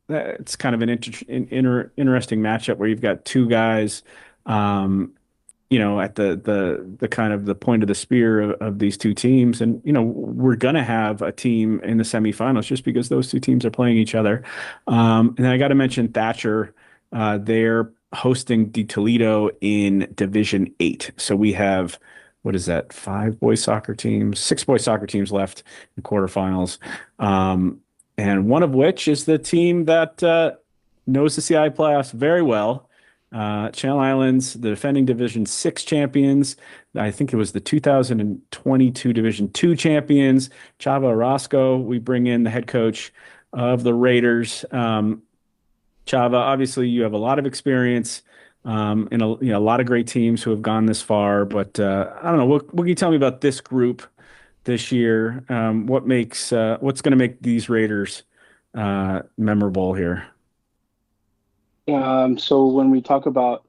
it's kind of an interesting matchup where you've got two guys, at the kind of the point of the spear of these two teams. And, we're going to have a team in the semifinals just because those two teams are playing each other. And then I got to mention Thatcher. They're hosting De Toledo in Division 8. So we have, what is that, 6 boys soccer teams left in quarterfinals. And one of which is the team that knows the CI playoffs very well. Channel Islands, the defending Division 6 champions. I think it was the 2022 Division 2 champions. Chava Orozco, we bring in the head coach of the Raiders. Chava, obviously you have a lot of experience in a lot of great teams who have gone this far. But I don't know, what can you tell me about this group this year? What's going to make these Raiders memorable here? So when we talk about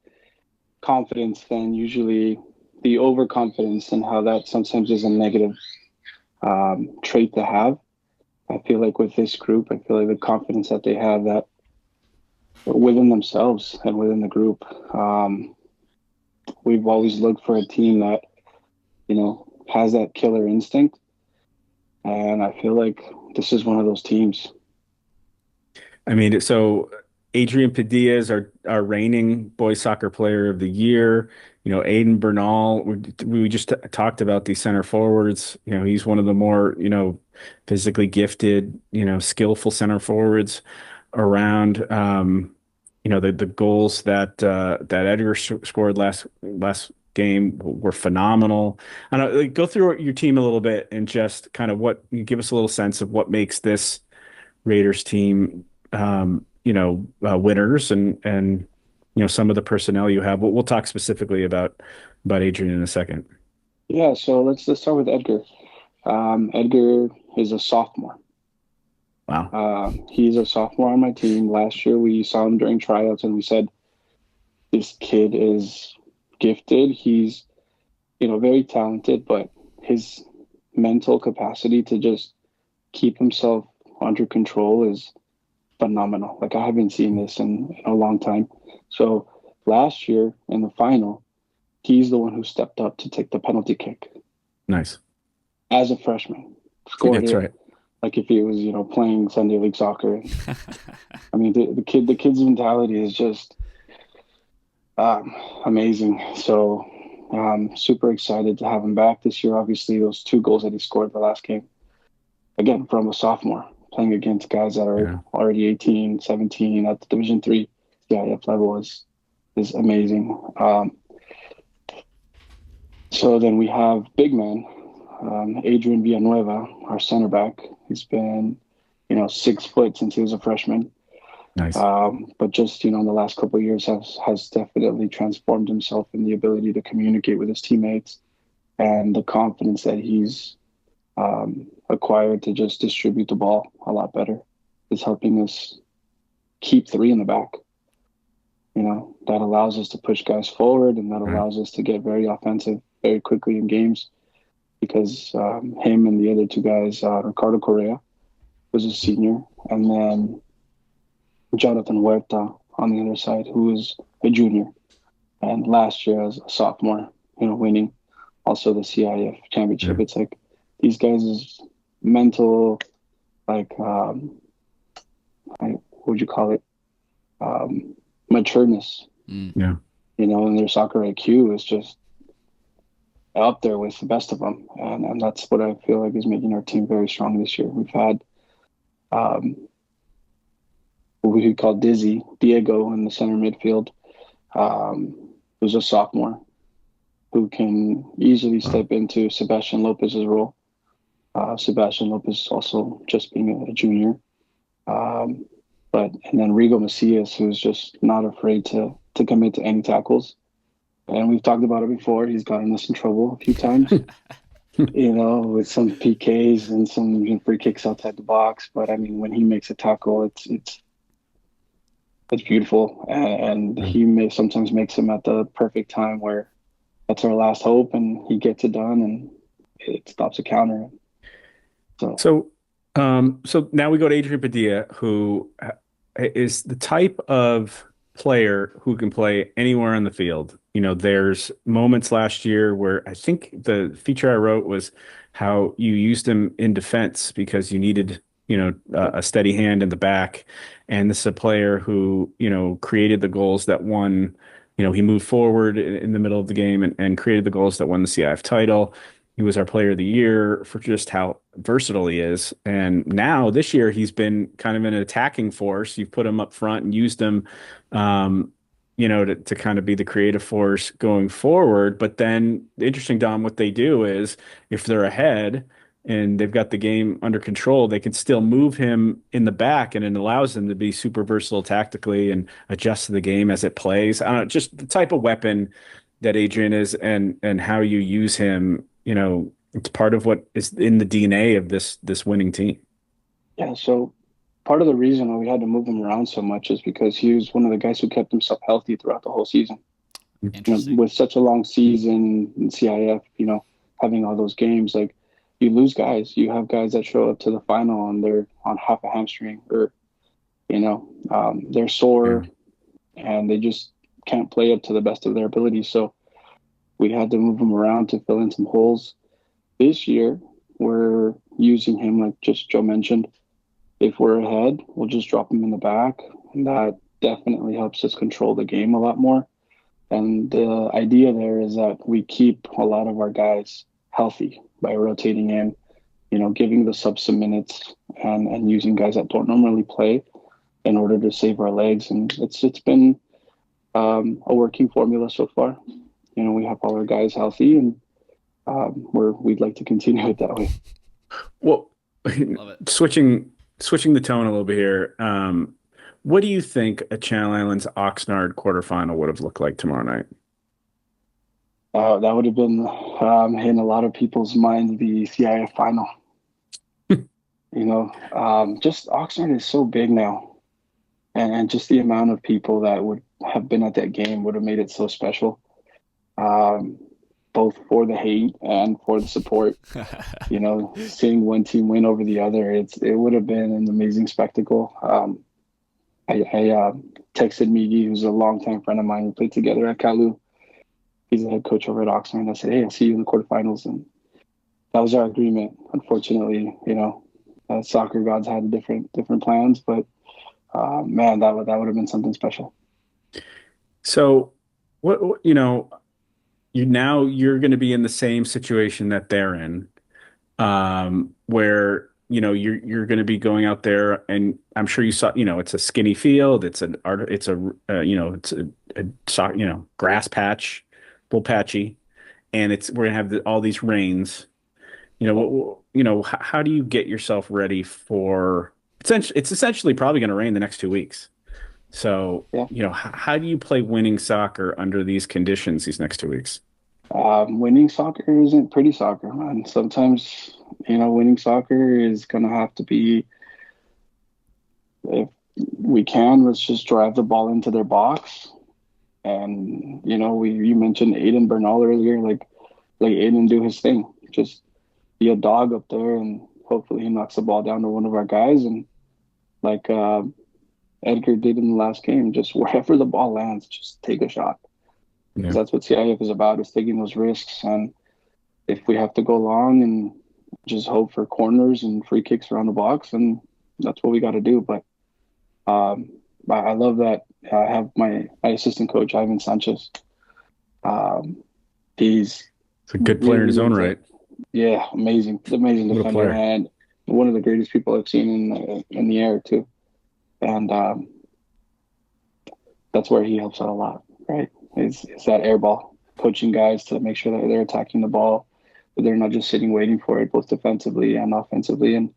confidence, then usually the overconfidence and how that sometimes is a negative trait to have. I feel like with this group, the confidence that they have that within themselves and within the group, we've always looked for a team that, has that killer instinct. And I feel like this is one of those teams. I mean, so Adrian Padilla is our reigning boys soccer player of the year. Aiden Bernal, we just talked about these center forwards. He's one of the more, physically gifted, skillful center forwards around. The goals that Edgar scored last game were phenomenal. I don't know, go through your team a little bit and just kind of give us a little sense of what makes this Raiders team, winners and some of the personnel you have. We'll talk specifically about Adrian in a second. Yeah, so let's start with Edgar. Edgar is a sophomore. Wow. He's a sophomore on my team. Last year we saw him during tryouts and we said, this kid is gifted. He's, very talented, but his mental capacity to just keep himself under control is phenomenal. Like, I haven't seen this in a long time. So last year in the final, he's the one who stepped up to take the penalty kick. Nice. As a freshman. Scored That's it. right. Like if he was, playing Sunday League soccer. I mean, the kid's mentality is just amazing. So super excited to have him back this year. Obviously, those 2 goals that he scored the last game, again, from a sophomore, playing against guys that are already 18, 17 at the Division III CIF level is amazing. So then we have big man, Adrian Villanueva, our center back. He's been, 6 foot since he was a freshman. Nice. But just, in the last couple of years has definitely transformed himself in the ability to communicate with his teammates and the confidence that he's acquired to just distribute the ball a lot better is helping us keep 3 in the back. That allows us to push guys forward and that allows us to get very offensive very quickly in games because him and the other 2 guys, Ricardo Correa was a senior, and then Jonathan Huerta on the other side, who is a junior. And last year as a sophomore, winning also the CIF championship. It's like these guys' mental, what would you call it? Matureness. Yeah. And their soccer IQ is just up there with the best of them. And that's what I feel like is making our team very strong this year. We've had what we could call Diego in the center midfield, who's a sophomore who can easily step into Sebastian Lopez's role. Sebastian Lopez also just being a junior. And then Rigo Macias, who's just not afraid to commit to any tackles. And we've talked about it before. He's gotten us in trouble a few times, with some PKs and some free kicks outside the box. But I mean, when he makes a tackle, it's beautiful. And he sometimes makes them at the perfect time where that's our last hope, and he gets it done, and it stops a counter. So now we go to Adrian Padilla, who is the type of player who can play anywhere on the field. There's moments last year where I think the feature I wrote was how you used him in defense because you needed, a steady hand in the back. And this is a player who, created the goals that won. He moved forward in the middle of the game and created the goals that won the CIF title. He was our player of the year for just how versatile he is. And now this year he's been kind of an attacking force. You've put him up front and used him, to kind of be the creative force going forward. But then interesting, Dom, what they do is if they're ahead and they've got the game under control, they can still move him in the back, and it allows them to be super versatile tactically and adjust to the game as it plays. I don't know, just the type of weapon that Adrian is and how you use him. It's part of what is in the DNA of this winning team. Yeah, so part of the reason why we had to move him around so much is because he was one of the guys who kept himself healthy throughout the whole season. With such a long season in CIF, having all those games, like you lose guys. You have guys that show up to the final and they're on half a hamstring or, they're sore and they just can't play up to the best of their ability. So we had to move him around to fill in some holes. This year, we're using him like just Joe mentioned. If we're ahead, we'll just drop him in the back, and that definitely helps us control the game a lot more. And the idea there is that we keep a lot of our guys healthy by rotating in, giving the subs some minutes and using guys that don't normally play in order to save our legs. And it's been a working formula so far. We have all our guys healthy, and we'd like to continue it that way. Well, Love it. switching the tone a little bit here. What do you think a Channel Islands Oxnard quarterfinal would have looked like tomorrow night? That would have been in a lot of people's minds the CIF final. Just Oxnard is so big now, and just the amount of people that would have been at that game would have made it so special. Both for the hate and for the support. Seeing one team win over the other, it would have been an amazing spectacle. I texted Miggy, who's a longtime friend of mine. We played together at Kalu. He's the head coach over at Oxnard. I said, "Hey, I'll see you in the quarterfinals." And that was our agreement. Unfortunately, soccer gods had different plans, but man, that would have been something special. So, you're going to be in the same situation that they're in, where you're going to be going out there, and I'm sure you saw, it's a skinny field, it's a grass patch, a little patchy, and we're going to have all these rains. How do you get yourself ready for? It's essentially probably going to rain the next 2 weeks. So, yeah. How do you play winning soccer under these conditions these next 2 weeks? Winning soccer isn't pretty soccer, man. Sometimes, winning soccer is going to have to be, if we can, let's just drive the ball into their box. And, you mentioned Aiden Bernal earlier, like Aiden do his thing. Just be a dog up there, and hopefully he knocks the ball down to one of our guys. And like Edgar did in the last game, just wherever the ball lands, just take a shot. Yeah. That's what CIF is about, is taking those risks. And if we have to go long and just hope for corners and free kicks around the box, and that's what we got to do. But I love that I have my assistant coach, Ivan Sanchez. He's a good player in his own right. Yeah, amazing defender, and one of the greatest people I've seen in the air too. And that's where he helps out a lot, right? Is that air ball, coaching guys to make sure that they're attacking the ball, but they're not just sitting waiting for it, both defensively and offensively. And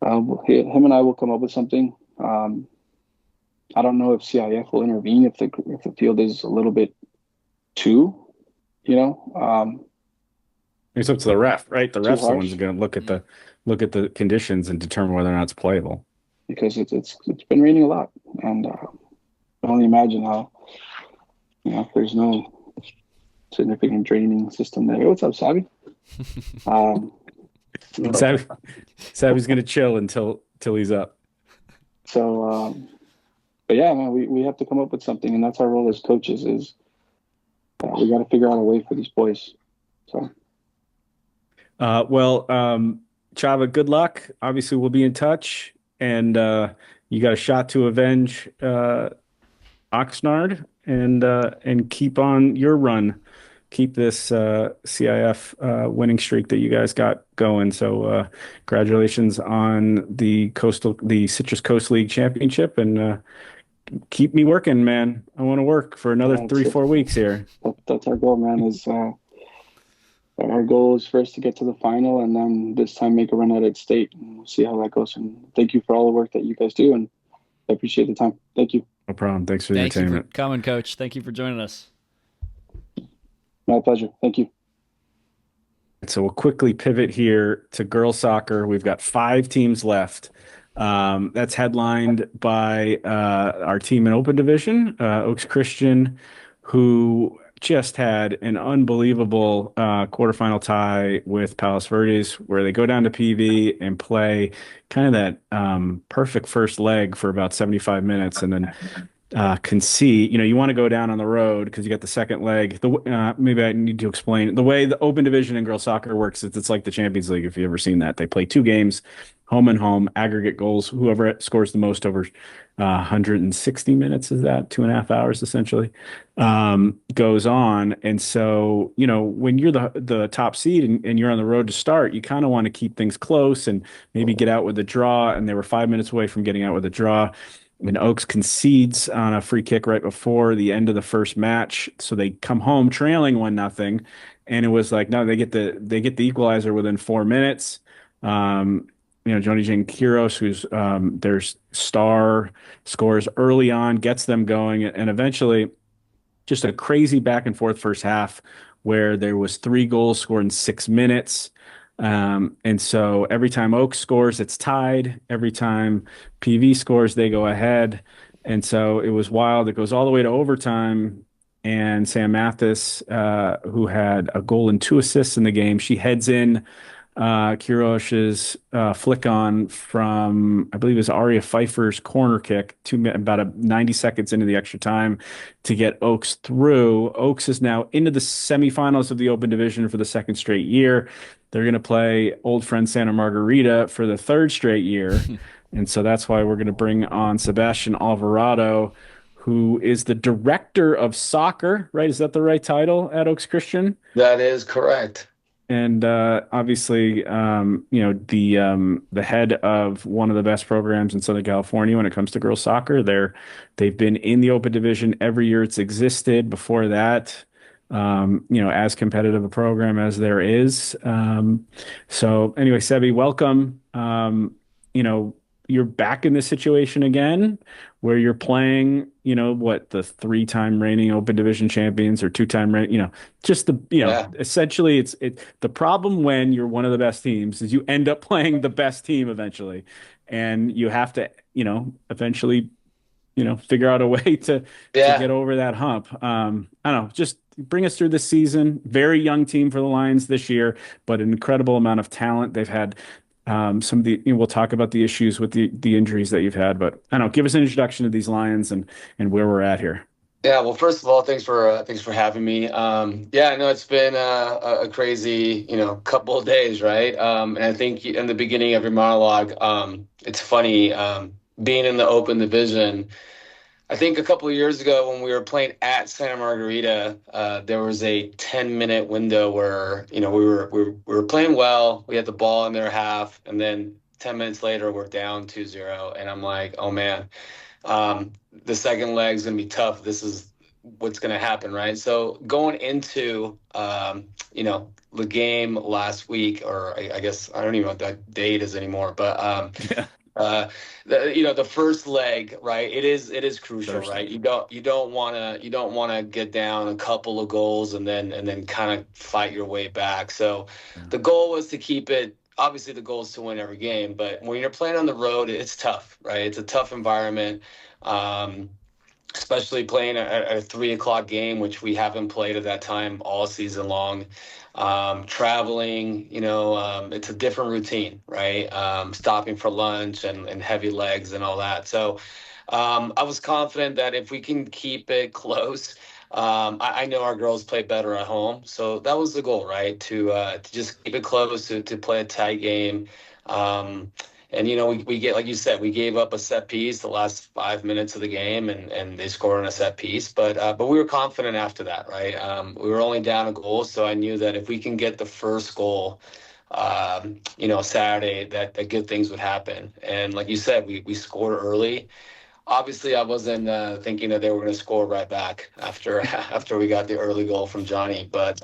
him and I will come up with something. I don't know if CIF will intervene if the field is a little bit too, it's up to the ref, right? The ref's the harsh. one's going to look at the conditions and determine whether or not it's playable. Because it's been raining a lot, and I can only imagine how, if there's no significant draining system there. What's up, Sabi? Sabi's going to chill until he's up. So, but yeah, man, we have to come up with something, and that's our role as coaches. Is we got to figure out a way for these boys. So, Chava, good luck. Obviously, we'll be in touch. And you got a shot to avenge Oxnard and keep on your run. Keep this CIF winning streak that you guys got going. So congratulations on the Citrus Coast League Championship, and keep me working, man. I want to work for another 3-4 weeks here. That's our goal, man. Our goal is first to get to the final, and then this time make a run at state, and we'll see how that goes. And thank you for all the work that you guys do, and I appreciate the time. Thank you. No problem. Thanks for the entertainment. entertainment. Thank you for coming, Coach. Thank you for joining us. My pleasure. Thank you. So we'll quickly pivot here to girls soccer. We've got 5 teams left. That's headlined by our team in Open Division, Oaks Christian, who just had an unbelievable quarterfinal tie with Palos Verdes, where they go down to PV and play kind of that perfect first leg for about 75 minutes, and then concede. You want to go down on the road because you got the second leg. Maybe I need to explain the way the open division in girls soccer works. It's like the Champions League. If you've ever seen that, they play 2 games, home and home, aggregate goals. Whoever scores the most over 160 minutes, is that 2.5 hours essentially, goes on. And so when you're the top seed and you're on the road to start, you kind of want to keep things close and maybe get out with a draw. And they were 5 minutes away from getting out with a draw. And Oaks concedes on a free kick right before the end of the first match, so they come home trailing 1-0, and it was like, no, they get the equalizer within 4 minutes. Joni Jane Kiros, who's their star, scores early on, gets them going, and eventually, just a crazy back and forth first half where there was 3 goals scored in 6 minutes. And so every time Oaks scores, it's tied. Every time PV scores, they go ahead. And so it was wild. It goes all the way to overtime. And Sam Mathis, who had a goal and 2 assists in the game, she heads in Kiros's flick on from, I believe it was Aria Pfeiffer's corner kick about 90 seconds into the extra time to get Oaks through. Oaks is now into the semifinals of the Open Division for the second straight year. They're going to play old friend Santa Margarita for the third straight year. And so that's why we're going to bring on Sebastian Alvarado, who is the director of soccer, right? Is that the right title at Oaks Christian? That is correct. And obviously, the head of one of the best programs in Southern California when it comes to girls soccer. They've been in the Open Division every year it's existed. Before that, as competitive a program as there is. So anyway, Sebi, welcome. You're back in this situation again where you're playing, the 3-time reigning Open Division champions or 2-time reigning, essentially it's the problem when you're one of the best teams is you end up playing the best team eventually. And you have to, eventually, figure out a way to get over that hump. I don't know, just bring us through this season. Very young team for the Lions this year, but an incredible amount of talent. They've had some of the, we'll talk about the issues with the injuries that you've had, but I don't know, give us an introduction to these Lions and where we're at here. Yeah, well, first of all, thanks for having me. It's been a crazy, couple of days, right? And I think in the beginning of your monologue, it's funny, being in the Open Division. I think a couple of years ago when we were playing at Santa Margarita, there was a 10-minute window where, we were playing well. We had the ball in their half, and then 10 minutes later we're down 2-0, and I'm like, oh man, the second leg's gonna be tough. This is what's gonna happen, right? So going into the game last week, or I guess I don't even know what that date is anymore, but the first leg, right? It is crucial, Thursday. Right? You don't want to get down a couple of goals and then kind of fight your way back. So the goal was to keep it. Obviously, the goal is to win every game, but when you're playing on the road, it's tough, right? It's a tough environment, especially playing a 3:00 game, which we haven't played at that time all season long. Traveling, it's a different routine, right? Stopping for lunch and heavy legs and all that. So I was confident that if we can keep it close, I know our girls play better at home. So that was the goal, right? To just keep it close, to play a tight game. We get, like you said, we gave up a set piece the last 5 minutes of the game, and they scored on a set piece. But we were confident after that, right? We were only down a goal, so I knew that if we can get the first goal, Saturday, that good things would happen. And like you said, we scored early. Obviously, I wasn't thinking that they were going to score right back after we got the early goal from Johnny, but.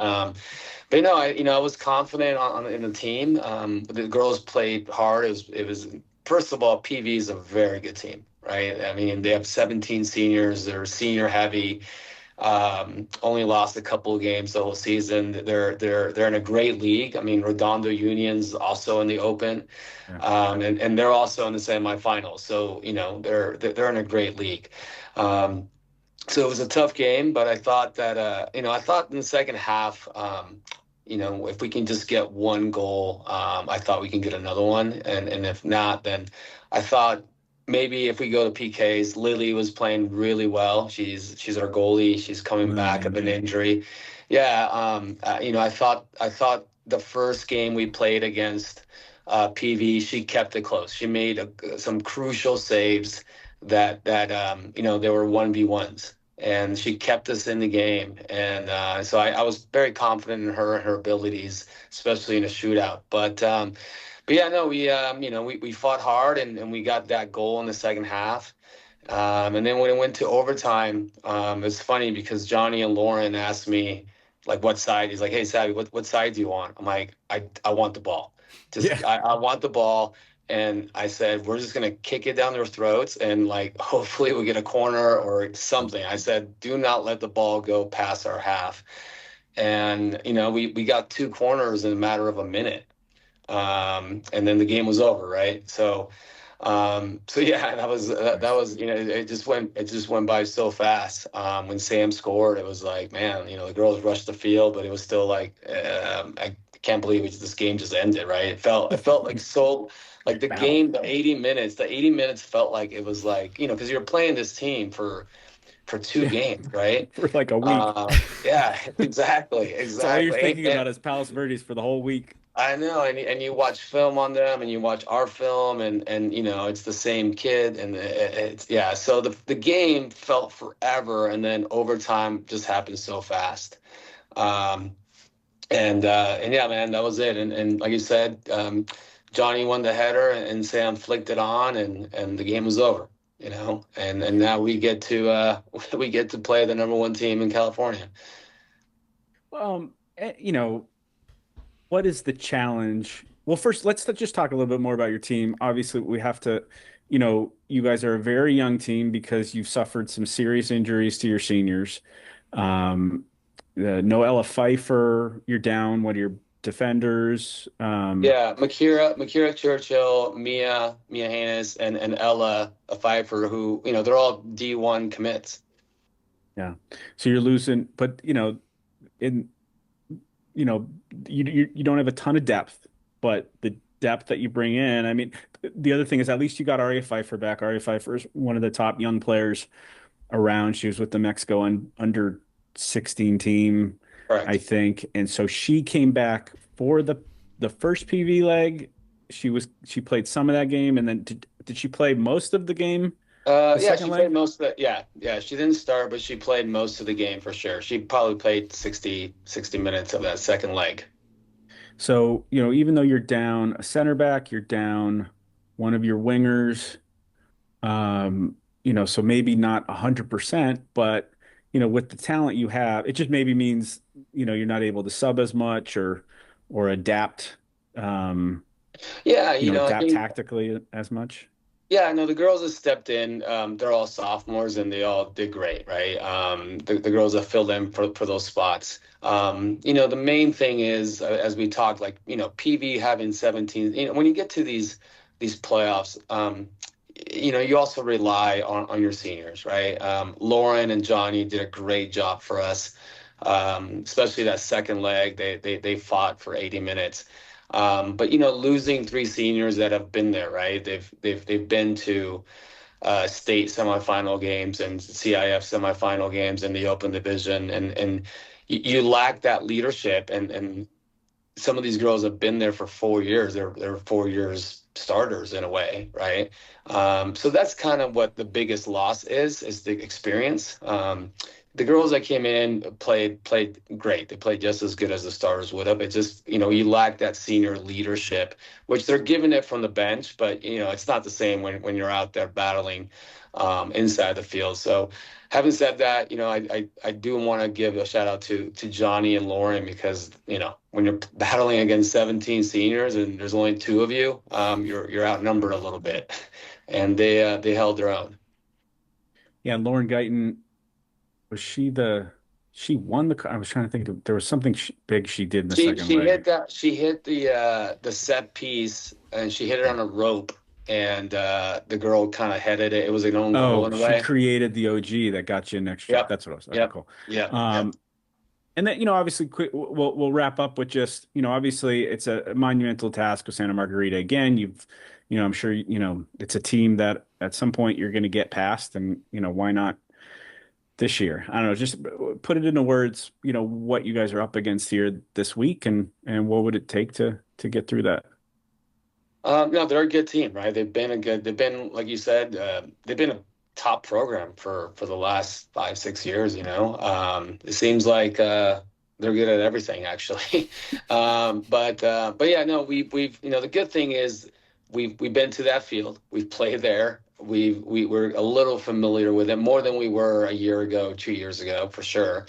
I was confident in the team. The girls played hard. It was first of all, PV is a very good team, right? I mean, they have 17 seniors. They're senior heavy. Only lost a couple of games the whole season. They're in a great league. I mean, Redondo Union's also in the Open, and they're also in the semifinals. So they're in a great league. So it was a tough game, but I thought that I thought in the second half. If we can just get one goal, I thought we can get another one. And if not, then I thought maybe if we go to PKs, Lily was playing really well. She's our goalie. She's coming back of an injury. Yeah, I thought the first game we played against PV, she kept it close. She made some crucial saves that they were 1v1s, and she kept us in the game. And so I was very confident in her and her abilities, especially in a shootout. But yeah, no, we fought hard and we got that goal in the second half. And then when it went to overtime, it's funny because Johnny and Lauren asked me like what side. He's like, "Hey, Savvy, what side do you want?" I'm like, I want the ball. I want the ball. And I said, we're just gonna kick it down their throats and like hopefully we get a corner or something. I said, do not let the ball go past our half. And we got 2 corners in a matter of a minute. And then the game was over, right? So yeah, that was it just went by so fast. When Sam scored, it was like, man, the girls rushed the field, but it was still like I can't believe this game just ended, right? It felt like so like the game, the 80 minutes felt like it was like, because you're playing this team for 2 games, right? For like a week. Yeah, exactly. So all you're thinking about is Palos Verdes for the whole week. I know, and you watch film on them, and you watch our film, and it's the same kid, and So the game felt forever, and then overtime just happened so fast, and yeah, man, that was it. And like you said, Johnny won the header, and Sam flicked it on, and the game was over. And now we get to play the number 1 team in California. What is the challenge? Well, first, let's just talk a little bit more about your team. Obviously, we have to, you guys are a very young team because you've suffered some serious injuries to your seniors. Noella Pfeiffer, you're down. What are your defenders? Makira Churchill, Mia Haynes, and Ella Pfeiffer, who, they're all D1 commits. Yeah. So you're losing, but, you don't have a ton of depth, but the depth that you bring in, I mean, the other thing is at least you got Aria Pfeiffer back. Aria Pfeiffer is one of the top young players around. She was with the Mexico under 16 team, correct, I think. And so she came back for the first PV leg. She played some of that game. And then did she play most of the game? She played most of it. Yeah. She didn't start, but she played most of the game for sure. She probably played 60 minutes of that second leg. So, even though you're down a center back, you're down one of your wingers, so maybe not 100%, but, with the talent you have, it just maybe means, you're not able to sub as much or adapt, adapt tactically as much. Yeah, no, the girls that stepped in, they're all sophomores and they all did great, right? The girls that filled in for those spots. The main thing is, as we talked, like, PV having 17, when you get to these playoffs, you also rely on your seniors, right? Lauren and Johnny did a great job for us, especially that second leg. They fought for 80 minutes. But losing 3 seniors that have been there, right? They've been to state semifinal games and CIF semifinal games in the Open Division, and you lack that leadership. And some of these girls have been there for 4 years. They're 4 years starters in a way, right? So that's kind of what the biggest loss is the experience. The girls that came in played great. They played just as good as the starters would have. It just, you lack that senior leadership, which they're giving it from the bench, but, it's not the same when you're out there battling inside the field. So having said that, I do want to give a shout out to Johnny and Lauren because, when you're battling against 17 seniors and there's only 2 of you, you're outnumbered a little bit. And they held their own. Yeah, Lauren Guyton. Was she won the? I was trying to think. There was something big she did in the second leg. She hit the set piece and she hit it on a rope, and the girl kind of headed it. It was an own goal in a way. She created the OG that got you an extra. Yep. That's what I was. Yep. Cool. Yeah. And then, obviously, we'll wrap up with just, obviously, it's a monumental task with Santa Margarita. Again, I'm sure, it's a team that at some point you're going to get past, and, why not this year? I don't know, just put it into words, what you guys are up against here this week, and what would it take to get through that? No, they're a good team, right? They've been, like you said, they've been a top program for the last 5-6 years. It seems like they're good at everything, actually. But yeah, no, we've the good thing is we've been to that field, we've played there, we're a little familiar with it, more than we were a year ago, 2 years ago, for sure.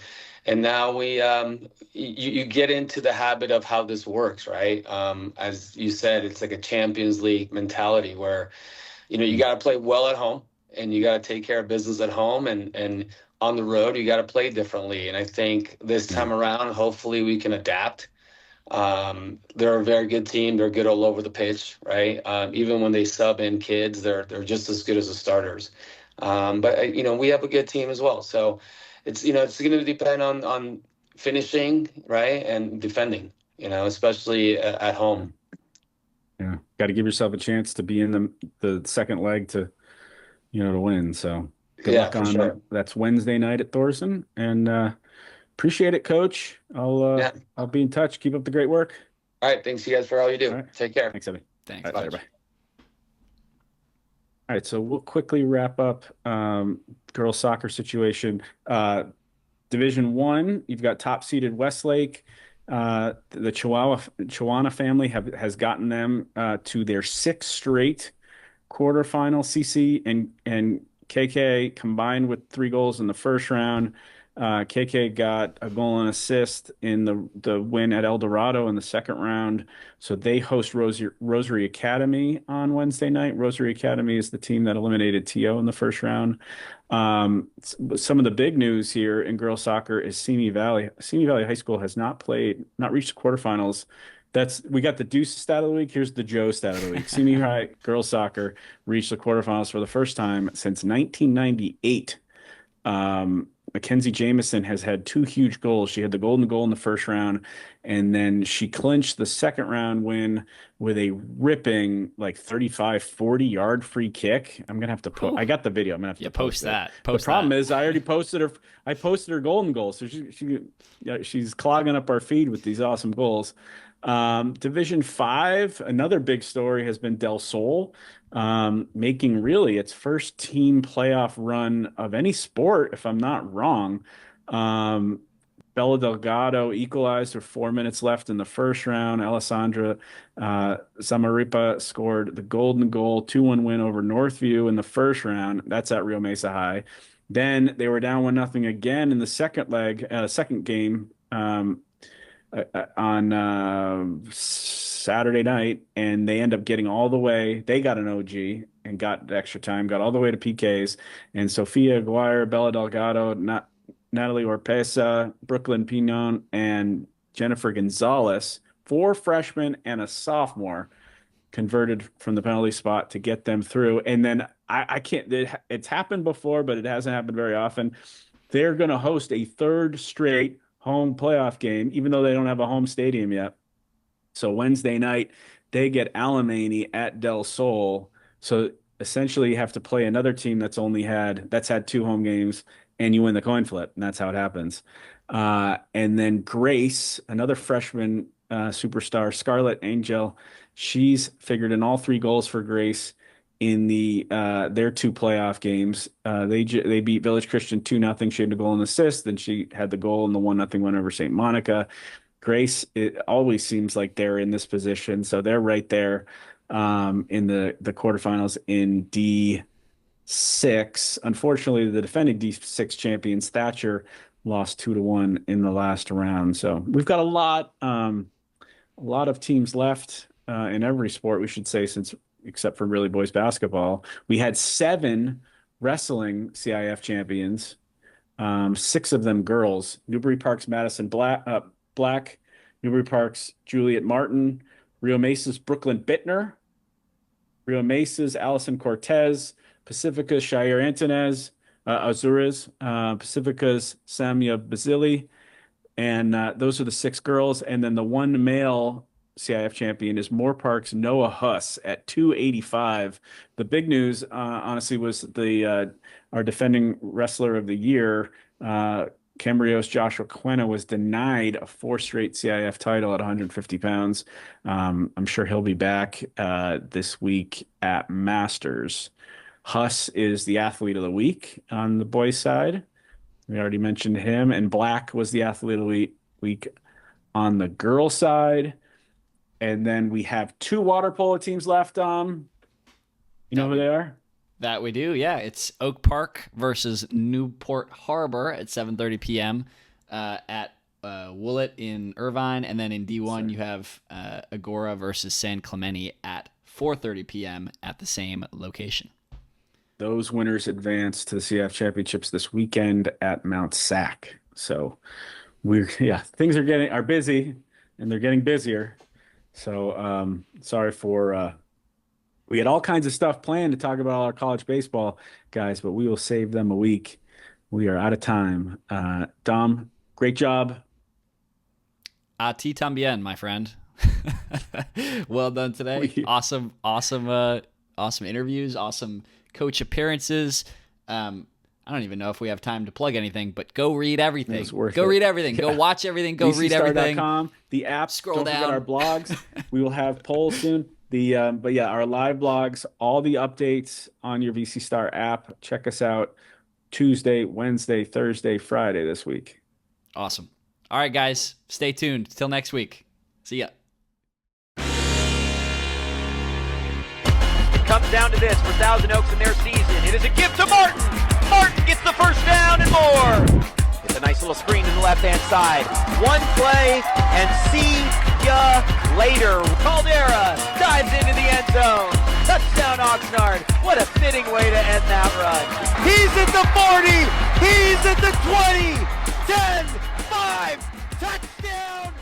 And now you get into the habit of how this works, right? As you said, it's like a Champions League mentality where, you got to play well at home, and you got to take care of business at home, and on the road, you got to play differently. And I think this time around, hopefully we can adapt. They're a very good team. They're good all over the pitch, right? Even when they sub in kids, they're just as good as the starters. But we have a good team as well. So it's going to depend on finishing, right, and defending, especially at home. Yeah, got to give yourself a chance to be in the second leg to win. So good luck on sure. That's Wednesday night at Thorson, and appreciate it, Coach. I'll be in touch. Keep up the great work. All right, thanks you guys for all you do. Right. Take care. Thanks, Ebby. Thanks. All right, bye. All right, so we'll quickly wrap up girls soccer situation. Division 1, you've got top seeded Westlake. The Chihuahua family has gotten them to their 6th straight quarterfinal. CC and KK combined with 3 goals in the first round. KK got a goal and assist in the win at El Dorado in the second round. So they host Rosary Academy on Wednesday night. Rosary Academy is the team that eliminated TO in the first round. Some of the big news here in girls soccer is Simi Valley. Simi Valley High School has not reached the quarterfinals. We got the Deuce stat of the week. Here's the Joe stat of the week. Simi High girls soccer reached the quarterfinals for the first time since 1998. Mackenzie Jameson has had 2 huge goals. She had the golden goal in the first round, and then she clinched the second round win with a ripping 35-40 yard free kick. I'm gonna have to put. I got the video. I'm gonna have to post that. The problem is I already posted her. I posted her golden goal, so she's clogging up our feed with these awesome goals. Division 5, another big story has been Del Sol making really its first team playoff run of any sport, if I'm not wrong. Bella Delgado equalized with 4 minutes left in the first round. Alessandra Zamaripa scored the golden goal, 2-1 win over Northview in the first round. That's at Rio Mesa High. Then they were down 1-0 again in the second game on Saturday night, and they end up getting all the way. They got an OG and got extra time, got all the way to PKs. And Sofia Aguirre, Bella Delgado, Natalie Orpesa, Brooklyn Pinon, and Jennifer Gonzalez, 4 freshmen and a sophomore, converted from the penalty spot to get them through. And then I can't. It's happened before, but it hasn't happened very often. They're going to host a 3rd straight home playoff game, even though they don't have a home stadium yet. So Wednesday night, they get Alemany at Del Sol. So essentially you have to play another team that's had 2 home games, and you win the coin flip, and that's how it happens. And then Grace, another freshman superstar, Scarlett Angel, she's figured in all 3 goals for Grace in their 2 playoff games. They beat Village Christian 2-0. She had a goal and assist. Then she had the goal in the 1-0 win over St. Monica. Grace, it always seems like they're in this position, so they're right there in the quarterfinals in D6. Unfortunately, the defending D6 champions Thatcher lost 2-1 in the last round. So we've got a lot of teams left in every sport, we should say, except for really boys basketball. We had 7 wrestling CIF champions, 6 of them girls. Newbury Park's Madison Black, Newbury Park's Juliet Martin, Rio Mesa's Brooklyn Bittner, Rio Mesa's Allison Cortez, Pacifica's Shire Antonez, Azures, Pacifica's Samia Basili, And those are the 6 girls. And then the one male CIF champion is Moore Park's Noah Huss at 285. The big news, honestly, was our defending wrestler of the year, Cambrio's Joshua Quena, was denied a 4 straight CIF title at 150 pounds. I'm sure he'll be back this week at Masters. Huss is the athlete of the week on the boys' side. We already mentioned him. And Black was the athlete of the week on the girls' side. And then we have 2 water polo teams left. You know who they are? That we do, yeah. It's Oak Park versus Newport Harbor at 7:30 p.m. At Willett in Irvine. And then in D1, you have Agora versus San Clemente at 4:30 p.m. at the same location. Those winners advance to the CF Championships this weekend at Mount Sac. So things are busy, and they're getting busier. So sorry for we had all kinds of stuff planned to talk about our college baseball guys, but we will save them a week. We are out of time. Dom, great job. A ti tambien, my friend. Well done today. Awesome interviews, awesome coach appearances. I don't even know if we have time to plug anything, but go read everything. Read everything. Yeah. Go watch everything. Go read everything. VCStar.com, the app. Scroll Don't down. Forget our blogs. We will have polls soon. Our live blogs, all the updates on your VC Star app. Check us out Tuesday, Wednesday, Thursday, Friday this week. Awesome. All right, guys, stay tuned. Till next week. See ya. It comes down to this for Thousand Oaks in their season. It is a gift to Martin. Martin gets the first down and more. It's a nice little screen to the left-hand side. One play and see ya later. Caldera dives into the end zone. Touchdown Oxnard. What a fitting way to end that run. He's at the 40. He's at the 20. 10, 5, touchdown.